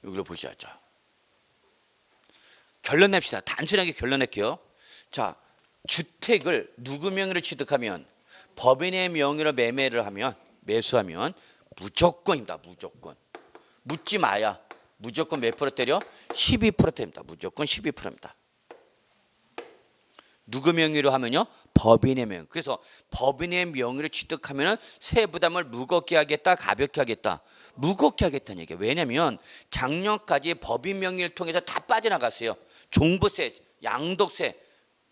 여기로 보셔야죠. 결론 냅시다. 단순하게 결론 낼게요. 자, 주택을 누구 명의로 취득하면 법인의 명의로 매매를 하면 매수하면 무조건입니다. 무조건. 묻지 마야. 무조건 몇 프로 때려? 12%입니다. 무조건 12%입니다. 누구 명의로 하면요? 법인의 명의. 그래서 법인의 명의로 취득하면 세부담을 무겁게 하겠다, 가볍게 하겠다. 무겁게 하겠다는 얘기예요. 왜냐하면 작년까지 법인 명의를 통해서 다 빠져나갔어요. 종부세, 양도세,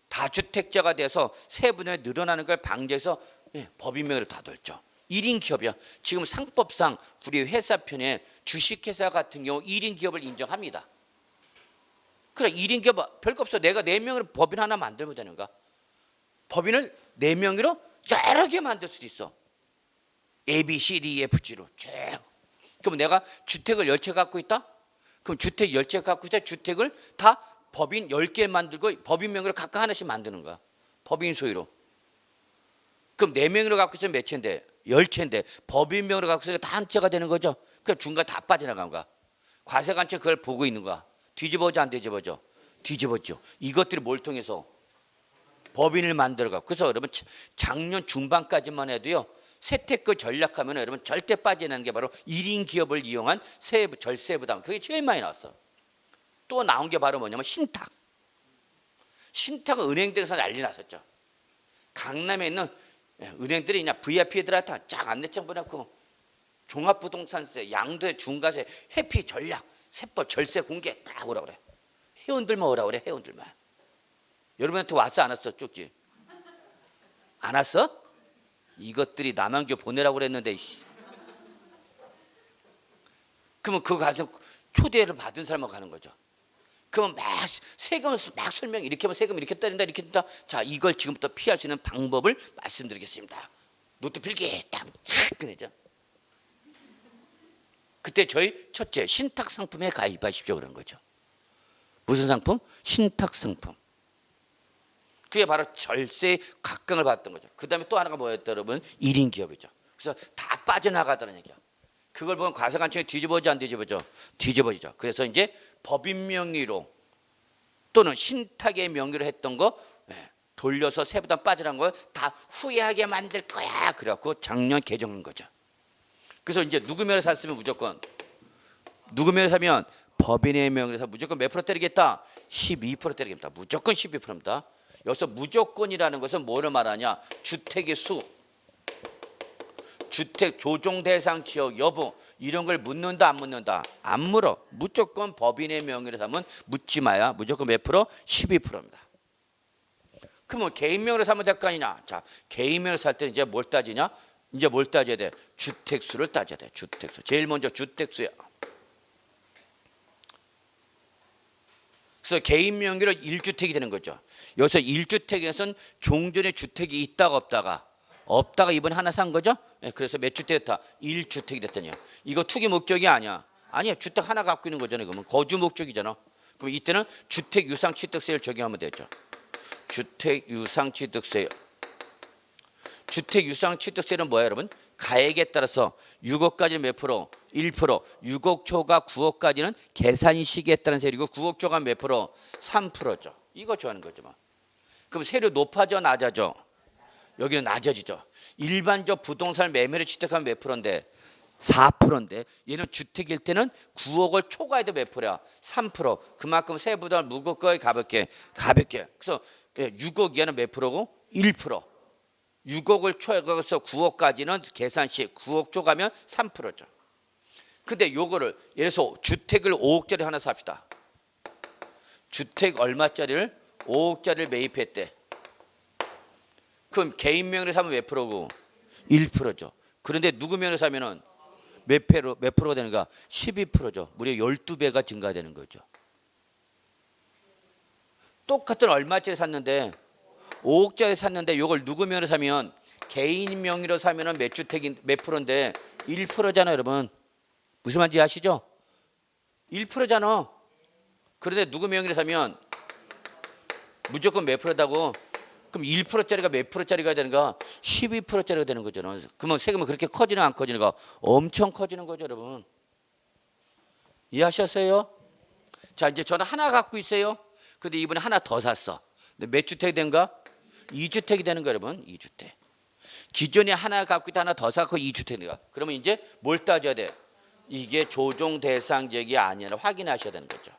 다주택자가 돼서 세부담이 늘어나는 걸 방지해서 법인 명의로 다 돌죠. 1인 기업이야. 지금 상법상 우리 회사편에 주식회사 같은 경우 1인 기업을 인정합니다. 그래 1인 기업 별거 없어. 내가 4명으로 법인 하나 만들면 되는가? 법인을 4명으로 여러 개 만들 수도 있어. A, B, C, D, E, F, G로 쭉. 그럼 내가 주택을 10채 갖고 있다? 그럼 주택 10채 갖고 있다. 주택을 다 법인 10개 만들고 법인 명의로 각각 하나씩 만드는 거야. 법인 소유로. 그럼 4명으로 갖고 있으면 몇 채인데? 10채인데 법인 명의로 갖고 있으니까 다 한 채가 되는 거죠. 그 중간 다 빠져나간 거야. 과세관청 그걸 보고 있는 거야. 뒤집어져 안 뒤집어져? 뒤집어져. 이것들이 뭘 통해서? 법인을 만들어가고. 그래서 여러분 작년 중반까지만 해도요. 세테크 전략하면 여러분 절대 빠지는 게 바로 1인 기업을 이용한 세부 절세부담. 그게 제일 많이 나왔어. 또 나온 게 바로 뭐냐면 신탁. 신탁은 은행들에서 난리 났었죠. 강남에 있는 은행들이 그냥 VIP들한테 쫙 안내장 보내고 종합부동산세, 양도세, 중과세, 회피 전략, 세법, 절세 공개 다 오라 그래. 회원들만 오라 그래. 회원들만. 여러분한테 왔어 안 왔어? 쪽지 안 왔어? 이것들이 남한교 보내라고 그랬는데. 그러면 그거 가서 초대를 받은 사람하고 가는 거죠. 그러면 막 세금을 막 설명 이렇게 하면 세금 이렇게 따린다 이렇게 된다. 자 이걸 지금부터 피할 수 있는 방법을 말씀드리겠습니다. 노트 필기 딱착 꺼내죠. 그때 저희 첫째 신탁 상품에 가입하십시오 그런 거죠. 무슨 상품? 신탁 상품. 그게 바로 절세 각광을 받았던 거죠. 그 다음에 또 하나가 뭐였다 여러분? 1인 기업이죠. 그래서 다 빠져나가더라는 얘기야. 그걸 보면 과세관청에 뒤집어져 안 뒤집어져? 뒤집어지죠. 그래서 이제 법인 명의로 또는 신탁의 명의로 했던 거 돌려서 세부담 빠져나간 거 다 후회하게 만들 거야. 그래갖고 작년 개정한 거죠. 그래서 이제 누구 명의로 샀으면 무조건 누구 명의로 사면 법인의 명의로 사 무조건 몇 프로 때리겠다? 12% 때리겠다. 무조건 12%입니다. 여기서 무조건이라는 것은 뭐를 말하냐? 주택의 수, 주택 조정 대상 지역 여부 이런 걸 묻는다 안 묻는다? 안 물어. 무조건 법인의 명의로 사면 묻지 마야. 무조건 몇 프로? 12%입니다. 그러면 개인 명의로 사면 될 거 아니냐? 자, 개인 명의로 살 때는 이제 뭘 따지냐? 이제 뭘 따져야 돼? 주택수를 따져야 돼. 주택수. 제일 먼저 주택수야. 그래서 개인 명의로 1주택이 되는 거죠. 여기서 1주택에서는 종전에 주택이 있다가 없다가 이번에 하나 산 거죠. 그래서 몇 주택 됐다? 1주택이 됐더니 이거 투기 목적이 아니야. 아니야. 주택 하나 갖고 있는 거잖아요. 그러면 거주 목적이잖아. 그럼 이때는 주택 유상 취득세를 적용하면 되죠. 주택 유상 취득세. 주택 유상 취득세는 뭐야 여러분? 가액에 따라서 6억까지 몇 프로? 1%. 6억 초과 9억까지는 계산 시기에 따른 세율이고 9억 초과 몇 프로? 3%죠. 이거 좋아하는 거죠. 뭐. 그럼 세율 높아져 낮아져? 여기는 낮아지죠. 일반적 부동산 매매를 취득하면 몇 프로인데? 4%인데 얘는 주택일 때는 9억을 초과해도 몇 프로야? 3%. 그만큼 세부담을 무겁게 가볍게. 그래서 6억 이하는 몇 프로고? 1%. 6억을 초과해서 9억까지는 계산 시 9억 초과면 3%죠. 근데 요거를 예를 들어서 주택을 5억짜리 하나 삽시다. 주택 얼마짜리를? 5억짜리를 매입했대. 그럼 개인 명의로 사면 몇 프로고? 1%죠. 그런데 누구 명의로 사면은 몇 프로가 되는가? 12%죠. 무려 12배가 증가되는 거죠. 똑같은 얼마짜리 샀는데 5억짜리 샀는데 이걸 누구 명의로 사면 개인 명의로 사면은 몇 주택인 몇 프로인데 1%잖아요, 여러분. 무슨 말인지 아시죠? 1%잖아. 그런데 누구 명의로 사면 무조건 몇 프로다고? 그럼 1%짜리가 몇 프로짜리가 되는가? 12%짜리가 되는 거잖아요. 그러면 세금은 그렇게 커지는 안 커지는가? 엄청 커지는 거죠, 여러분. 이해하셨어요? 자, 이제 저는 하나 갖고 있어요. 근데 이번에 하나 더 샀어. 근데 몇 주택이 된가? 2주택이 되는 거예요, 여러분. 2주택. 기존에 하나 갖고 있다 하나 더 사고 2주택인가? 그러면 이제 뭘 따져야 돼? 이게 조정 대상 지역이 아니라 확인하셔야 되는 거죠.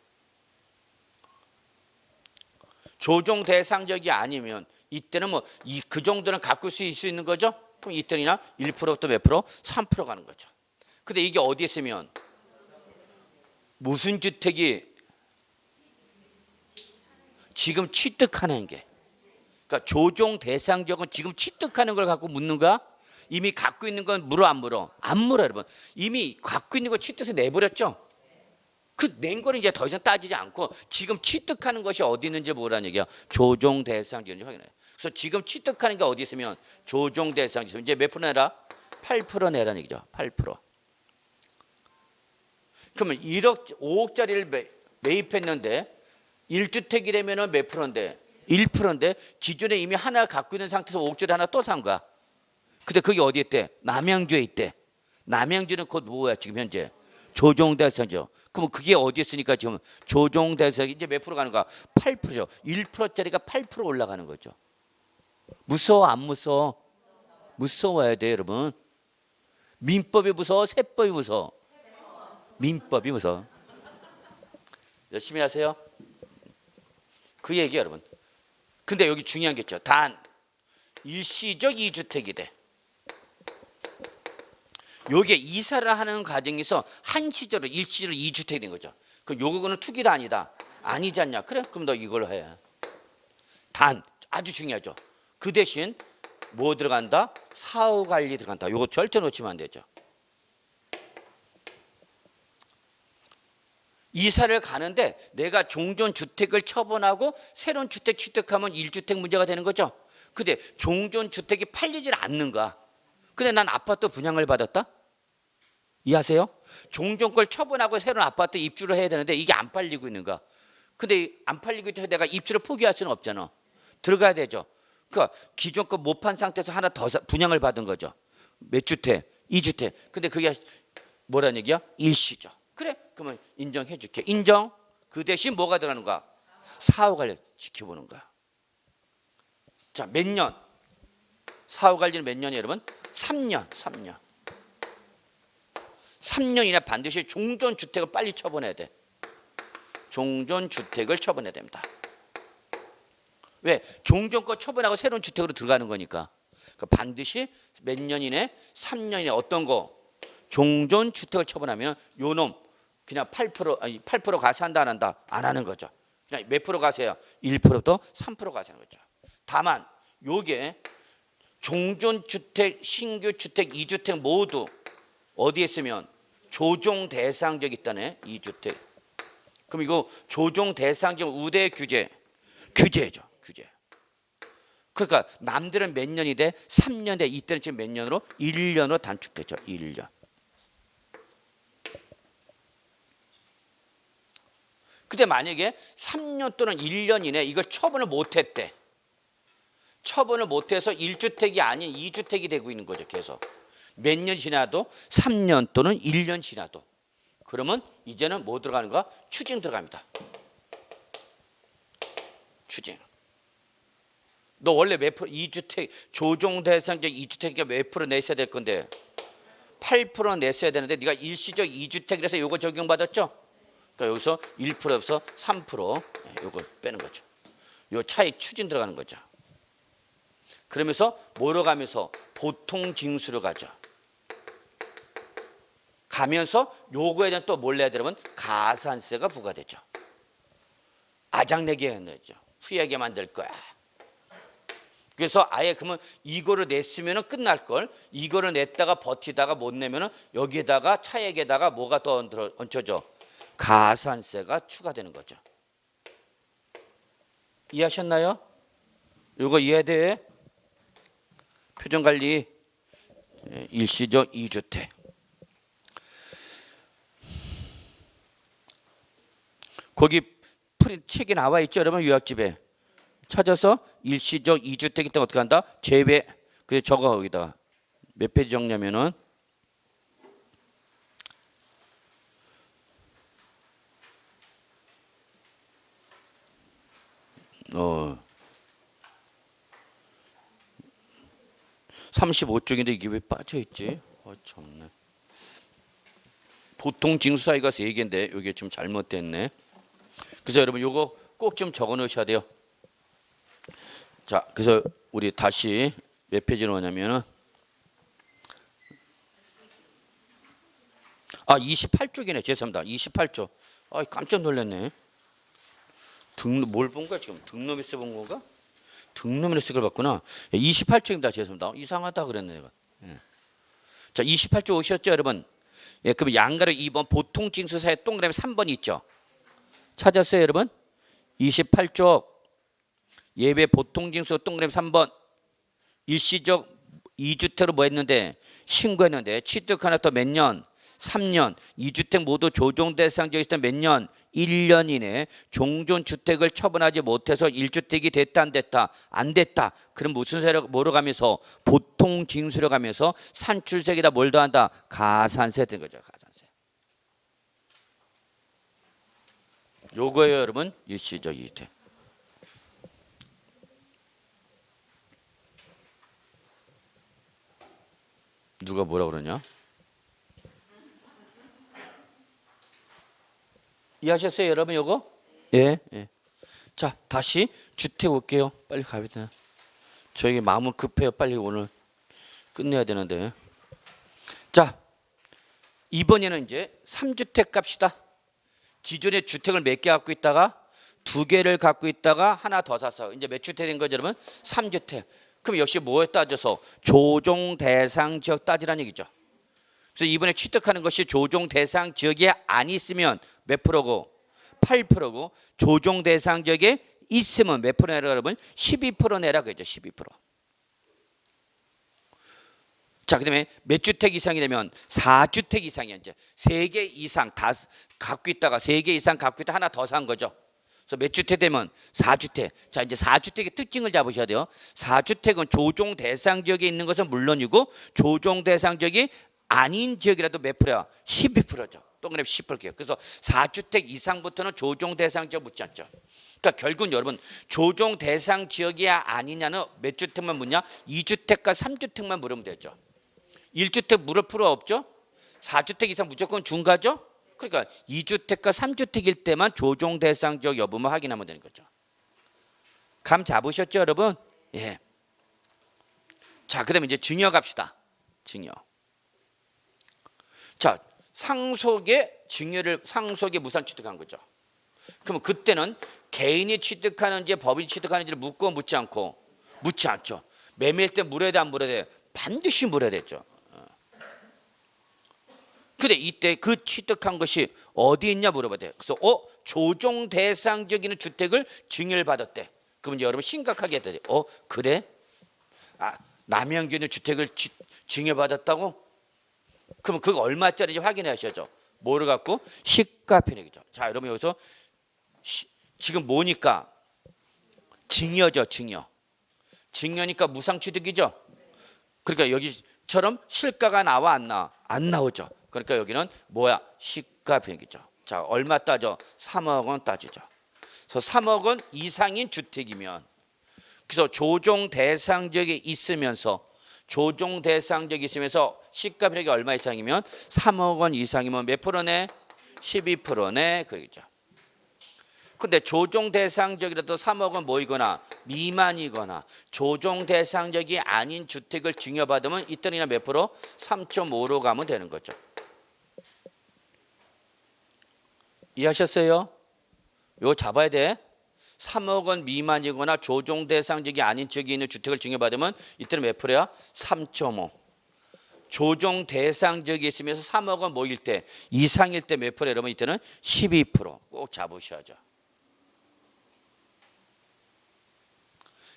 조정 대상 지역이 아니면 이때는 뭐 그 정도는 갖고 수 있는 거죠. 그럼 이때는 1%부터 몇 프로? 3% 가는 거죠. 근데 이게 어디에 있으면 무슨 주택이 지금 취득하는 게, 그러니까 조정 대상 지역은 지금 취득하는 걸 갖고 묻는가? 이미 갖고 있는 건 물어 안 물어? 안 물어, 여러분. 이미 갖고 있는 거 취득해서 내버렸죠. 그 낸 거는 이제 더 이상 따지지 않고 지금 취득하는 것이 어디 있는지 뭐라는 얘기야. 조정 대상 지역인지 확인해. 그래서 지금 취득하는 게 어디 있으면 조정 대상 지역. 이제 몇 프로 내라? 8% 내라는 얘기죠. 8%. 그러면 5억짜리를 매입했는데 1주택이라면 몇 프로인데? 1%인데 기존에 이미 하나 갖고 있는 상태에서 5억짜리 하나 또 산 거야. 근데 그게 어디에 있대? 남양주에 있대. 남양주는 곧 뭐야 지금 현재? 조정 대상이죠. 그럼 그게 어디에 있으니까 지금 조정 대상이 이제 몇 프로 가는 거야? 8%죠. 1%짜리가 8% 올라가는 거죠. 무서워 안 무서워? 무서워야 돼, 여러분. 민법이 무서워? 세법이 무서워? 민법이 무서워. 열심히 하세요. 그 얘기 여러분. 근데 여기 중요한 게 있죠. 단 일시적 2주택이 돼. 요게 이사를 하는 과정에서 한시적으로 일시적으로 2주택이 된 거죠. 그 요거는 투기도 아니다. 아니지 않냐? 그래? 그럼 너 이걸 해. 단 아주 중요하죠. 그 대신 뭐 들어간다? 사후 관리 들어간다. 요거 절대 놓치면 안 되죠. 이사를 가는데 내가 종전 주택을 처분하고 새로운 주택 취득하면 1주택 문제가 되는 거죠. 근데 종전 주택이 팔리질 않는가? 근데 난 아파트 분양을 받았다? 이해하세요? 종전 걸 처분하고 새로운 아파트 입주를 해야 되는데 이게 안 팔리고 있는가? 근데 안 팔리고 있을 때 내가 입주를 포기할 수는 없잖아. 들어가야 되죠. 그러니까 기존 거 못 판 상태에서 하나 더 분양을 받은 거죠. 몇 주택? 2주택. 근데 그게 뭐라는 얘기야? 일시죠. 그래? 그러면 인정해 줄게. 인정. 그 대신 뭐가 들어가는가? 사후 관리 지켜보는 거야. 자, 몇 년? 사후 관리는 몇 년이에요, 여러분? 3년. 3년 이내 반드시 종전 주택을 빨리 처분해야 돼. 종전 주택을 처분해야 됩니다. 왜? 종전 거 처분하고 새로운 주택으로 들어가는 거니까. 그러니까 반드시 몇 년 이내? 3년 이내 어떤 거? 종전 주택을 처분하면 요놈 그냥 8% 가세 한다 안 한다? 안 하는 거죠. 그냥 몇 프로 가세요? 1%부터 3% 가세 하는 거죠. 다만 요게 종전 주택, 신규 주택, 2주택 모두 어디에 있으면 조정 대상적 있다네. 2주택. 그럼 이거 조정 대상적 우대 규제죠. 규제. 그러니까 남들은 몇 년이 돼? 3년 돼. 이때는 지금 몇 년으로? 1년으로 단축되죠. 1년. 근데 만약에 3년 또는 1년 이내 이걸 처분을 못했대. 처분을 못해서 1주택이 아닌 2주택이 되고 있는 거죠. 계속. 몇 년 지나도 3년 또는 1년 지나도. 그러면 이제는 뭐 들어가는 거야? 추징 들어갑니다. 추징. 너 원래 몇 프로 2주택 조정 대상적 2주택이 몇 프로 냈어야 될 건데 8% 냈어야 되는데 네가 일시적 2주택이라서 요거 적용받았죠? 그러니까 여기서 1%에서 3% 요거 빼는 거죠. 요 차익 추징 들어가는 거죠. 그러면서 뭐로 가면서 보통 징수로 가죠. 가면서 요거에 대한 또 뭘 내야 되냐면 가산세가 부과되죠. 아장내게 해야 되죠. 후회하게 만들 거야. 그래서 아예 그러면 이거를 냈으면 끝날 걸. 이거를 냈다가 버티다가 못 내면은 여기에다가 차액에다가 뭐가 더 얹혀져? 가산세가 추가되는 거죠. 이해하셨나요? 이거 이해돼? 표준관리 일시적 2주택. 거기 책이 나와 있죠, 여러분. 요약집에 찾아서 일시적 2주택 있다면 어떻게 한다? 제외. 그래 적어 거기다가 몇 페이지 적냐면은 35쪽인데 이게 왜 빠져 있지? 참네. 보통 징수 사이가 3개인데 이게 좀 잘못됐네. 그래서 여러분 요거 꼭 좀 적어 놓으셔야 돼요. 자, 그래서 우리 다시 몇 페이지로 오냐면은 28쪽이네. 죄송합니다. 28쪽. 깜짝 놀랐네. 뭘 본 거야 지금? 등록일세 본 건가? 등록일세를 봤구나. 28쪽입니다. 죄송합니다. 이상하다 그랬네 내가. 자, 28쪽 오셨죠 여러분? 예, 그럼 양가로 2번 보통 징수사의 동그라미 3번 있죠? 찾았어요 여러분? 28쪽 예외 보통 징수 동그라미 3번 일시적 2주택으로 뭐 했는데 신고했는데 취득 하나 더 몇 년? 3년. 2주택 모두 조정 대상지역에 있을 때 몇 년? 1년 이내 종전주택을 처분하지 못해서 1주택이 됐다 안 됐다? 안 됐다. 그럼 무슨 세력 뭐로 가면서? 보통 징수로 가면서 산출세에다 뭘 더한다? 가산세 된 거죠. 가산세. 요거예요 여러분. 일시적 2주택. 누가 뭐라 그러냐? 이해하셨어요 여러분 요거? 예. 자, 다시 주택 올게요. 빨리 가야 되나? 저에게 마음은 급해요. 빨리 오늘 끝내야 되는데. 자, 이번에는 이제 3주택 갑시다. 기존에 주택을 몇 개 갖고 있다가 2개를 갖고 있다가 하나 더 사서 이제 몇 주택 된 거죠 여러분? 3주택. 그럼 역시 뭐에 따져서? 조정 대상 지역 따지라는 얘기죠. 그래서 이번에 취득하는 것이 조정 대상 지역에 안 있으면 몇 프로고? 8%고 조정 대상 지역에 있으면 몇 프로 내라 여러분? 12% 내라 그죠? 12%. 자, 그다음에 몇 주택 이상이 되면 4주택 이상이야. 이제 3개 이상 다 갖고 있다가 3개 이상 갖고 있다 하나 더 산 거죠. 그래서 몇 주택 되면 4주택. 자, 이제 4주택의 특징을 잡으셔야 돼요. 4주택은 조정 대상 지역에 있는 것은 물론이고 조정 대상 지역이 아닌 지역이라도 몇 프로야? 12%죠. 동그라미 10%예요. 그래서 4주택 이상부터는 조정 대상 지역 묻지 않죠. 그러니까 결국은 여러분 조정 대상 지역이야 아니냐는 몇 주택만 묻냐? 2주택과 3주택만 물으면 되죠. 1주택 물을 필요 없죠. 4주택 이상 무조건 중가죠. 그러니까 2주택과 3주택일 때만 조정 대상 지역 여부만 확인하면 되는 거죠. 감 잡으셨죠 여러분? 예. 자, 그다음에 이제 증여 갑시다. 증여. 자, 상속의 무산 취득한 거죠. 그러면 그때는 개인이 취득하는지 법인이 취득하는지를 묻고 묻지 않고? 묻지 않죠. 매매할 때 물어야 돼 안 물어야 돼? 반드시 물어야 되죠. 근데 이때 그 취득한 것이 어디 있냐 물어봐야 돼. 그래서 조정 대상지역에 있는 주택을 증여를 받았대. 그러면 이제 여러분 심각하게 해야 돼. 그래? 남양주에 있는 주택을 증여받았다고? 그러면 그거 얼마짜리인지 확인하셔야죠. 뭐를 갖고? 시가편익이죠. 자, 여러분 여기서 지금 뭐니까? 증여죠. 증여. 증여니까 무상취득이죠. 그러니까 여기처럼 실가가 나와 안 나와? 안 나오죠. 그러니까 여기는 뭐야? 시가편익이죠. 자, 얼마 따져? 3억 원 따지죠. 그래서 3억 원 이상인 주택이면 그래서 조정 대상 지역에 있으면서 시가편익이 얼마 이상이면 3억 원 이상이면 몇 프로네? 12%네. 그러죠. 근데 조정 대상 지역이라도 3억 원 뭐이거나 미만이거나 조정 대상 지역이 아닌 주택을 증여받으면 이때는 몇 프로? 3.5로 가면 되는 거죠. 이해하셨어요? 이거 잡아야 돼. 3억 원 미만이거나 조정 대상지역이 아닌 지역에 있는 주택을 증여받으면 이때는 몇 프로야? 3.5. 조정 대상 지역에 있으면서 3억 원 모일 때 이상일 때 몇 프로? 여러분 이때는 12%꼭 잡으셔야죠.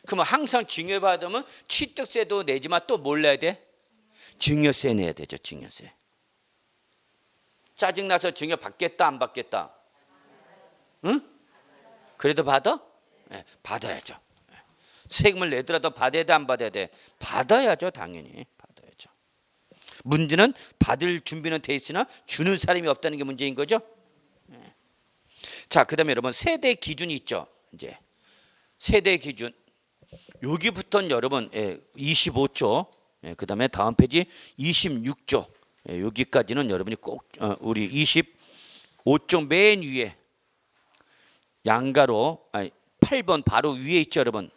그러면 항상 증여받으면 취득세도 내지만 또 뭘 내야 돼? 증여세 내야 되죠. 증여세. 짜증나서 증여 받겠다 안 받겠다? 응? 그래도 받아? 네, 받아야죠. 세금을 내더라도 받아야 돼 안 받아야 돼? 받아야죠. 당연히 받아야죠. 문제는 받을 준비는 돼 있으나 주는 사람이 없다는 게 문제인 거죠. 네. 자, 그다음에 여러분 세대 기준이 있죠. 이제 세대 기준 여기부터는 여러분 25조 그다음에 다음 페이지 26조 여기까지는 여러분이 꼭 우리 25조 맨 위에 양가로 8번 바로 위에 있죠. 여러분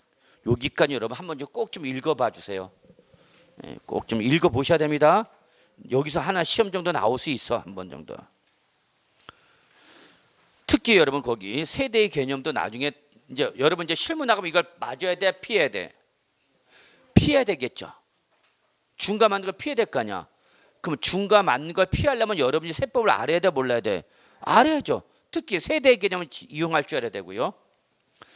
여기까지 여러분 한번 꼭 좀 읽어봐 주세요. 꼭 좀 읽어보셔야 됩니다. 여기서 하나 시험 정도 나올 수 있어. 한 번 정도. 특히 여러분 거기 세대의 개념도 나중에 이제 여러분 이제 실무 나가면 이걸 맞아야 돼 피해야 돼? 피해야 되겠죠. 중과 맞는 걸 피해야 될 거 아니야. 그럼 중과 맞는 걸 피하려면 여러분이 세법을 알아야 돼 몰라야 돼? 알아야죠. 특히 세대의 개념을 이용할 줄 알아야 되고요.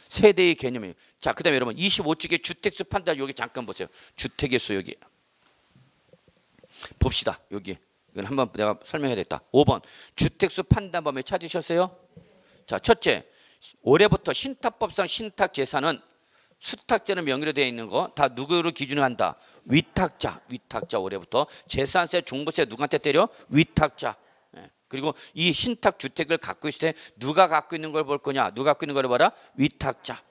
세대의 개념이. 자, 그다음에 여러분 25쪽의 주택수 판단 여기 잠깐 보세요. 주택의 수 여기 봅시다. 여기 이건 한번 내가 설명해야 겠다. 5번 주택수 판단범위 찾으셨어요? 자, 첫째 올해부터 신탁법상 신탁 재산은 수탁자는 명의로 되어 있는 거 다 누구를 기준으로 한다? 위탁자. 위탁자 올해부터 재산세, 종부세 누구한테 때려? 위탁자. 그리고 이 신탁 주택을 갖고 있을 때 누가 갖고 있는 걸 볼 거냐? 누가 갖고 있는 걸 봐라? 위탁자.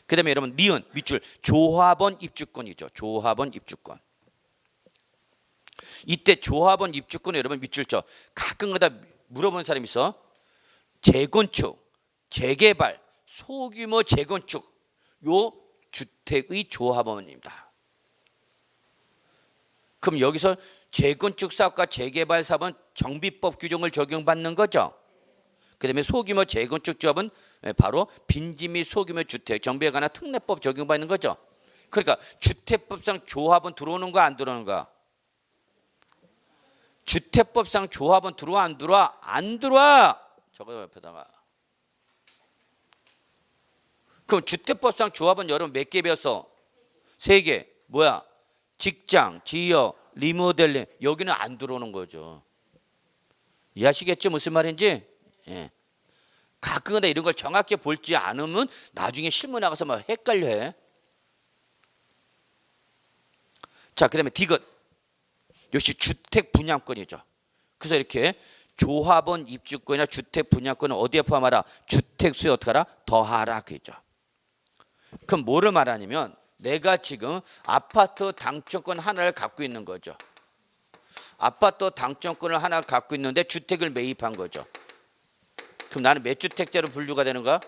그다음에 여러분 니은 밑줄 조합원 입주권이죠. 조합원 입주권. 이때 조합원 입주권에 여러분 밑줄죠. 가끔가다 물어보는 사람이 있어. 재건축, 재개발, 소규모 재건축 요 주택의 조합원입니다. 그럼 여기서 재건축 사업과 재개발 사업은 정비법 규정을 적용받는 거죠. 그다음에 소규모 재건축 조합은 바로 빈지 및 소규모 주택 정비에 관한 특례법 적용받는 거죠. 그러니까 주택법상 조합은 들어오는 거 안 들어오는 거? 주택법상 조합은 들어와 안 들어와? 안 들어와. 저거 옆에다가. 그럼 주택법상 조합은 여러분 몇 개 배웠어? 3개. 뭐야? 직장, 지역, 리모델링. 여기는 안 들어오는 거죠. 이해하시겠죠? 무슨 말인지? 예. 가끔가다 이런 걸 정확히 볼지 않으면 나중에 실무 나가서 막 헷갈려 해. 자, 그다음에 디귿. 역시 주택 분양권이죠. 그래서 이렇게 조합원 입주권이나 주택 분양권은 어디에 포함하라? 주택수에 어떻게 하라? 더하라 그죠. 그럼 뭐를 말하냐면 내가 지금 아파트 당첨권 하나를 갖고 있는 거죠. 아파트 당첨권을 하나 갖고 있는데 주택을 매입한 거죠. 그럼 나는 몇 주택자로 분류가 되는 거야?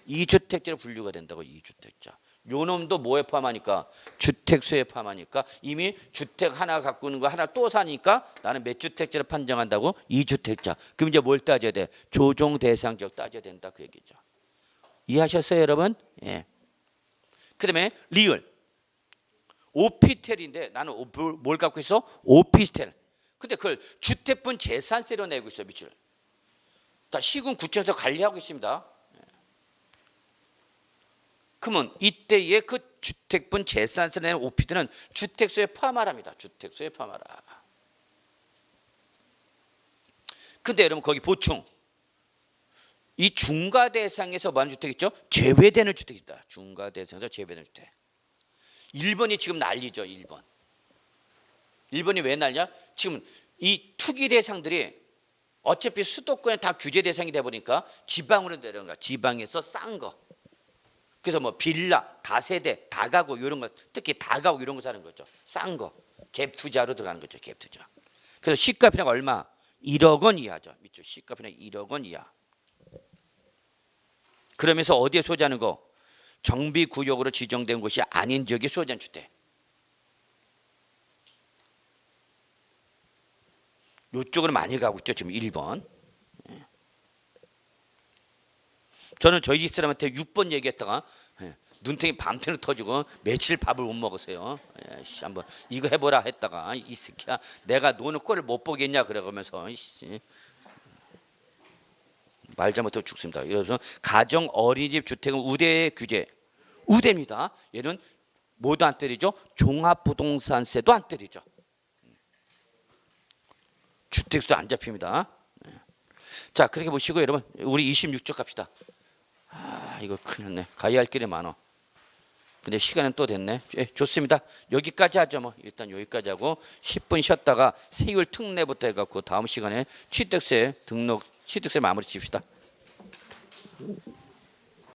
2주택자로 분류가 된다고. 2주택자. 요 놈도 뭐에 포함하니까? 주택수에 포함하니까 이미 주택 하나 갖고 있는 거 하나 또 사니까 나는 몇 주택자로 판정한다고? 2주택자. 그럼 이제 뭘 따져야 돼? 조정 대상 지역 따져야 된다 그 얘기죠. 이해하셨어요 여러분? 예. 그 다음에 리을. 오피스텔인데 나는 뭘 갖고 있어? 오피스텔. 근데 그걸 주택분 재산세로 내고 있어. 밑줄. 다 시군 구청에서 관리하고 있습니다. 그러면 이때의 그 주택분 재산세 내는 오피스텔은 주택수에 포함하랍니다. 주택수에 포함하라. 근데 여러분 거기 보충. 이 중과 대상에서 뭐하는 주택 있죠? 제외되는 주택이 있다. 중과 대상에서 제외되는 주택. 1번이 지금 난리죠. 1번. 1번이 왜 난리냐? 지금 이 투기 대상들이 어차피 수도권에 다 규제 대상이 돼 보니까 지방으로 내려온 거야. 지방에서 싼 거. 그래서 뭐 빌라, 다세대, 다가구 이런 거, 특히 다가구 이런 거 사는 거죠. 싼 거. 갭 투자로 들어가는 거죠. 갭 투자. 그래서 시가평가 얼마? 1억 원 이하죠. 밑줄 시가평가 1억 원 이하. 그러면서 어디에 소지하는 거? 정비구역으로 지정된 곳이 아닌 지역에 소지한 주택. 이쪽으로 많이 가고 있죠. 지금 1번. 저는 저희 집 사람한테 6번 얘기했다가 눈탱이 밤새는 터지고 며칠 밥을 못 먹었어요. 씨, 한번 이거 해보라 했다가 이 새끼야 내가 노는 꼴을 못 보겠냐 그러면서 말 잘못하고 죽습니다. 그래서 가정 어린이집 주택은 우대 규제 우대입니다. 얘는 뭐도 안 때리죠. 종합부동산세도 안 때리죠. 주택수도 안 잡힙니다. 자 그렇게 보시고 여러분 우리 26쪽 갑시다. 이거 큰일 났네. 가야 할 길이 많어. 근데 시간은 또 됐네. 좋습니다. 여기까지 하죠. 뭐 일단 여기까지 하고 10분 쉬었다가 세율 특례부터 해갖고 다음 시간에 취득세 등록 취득세 마무리 칩시다.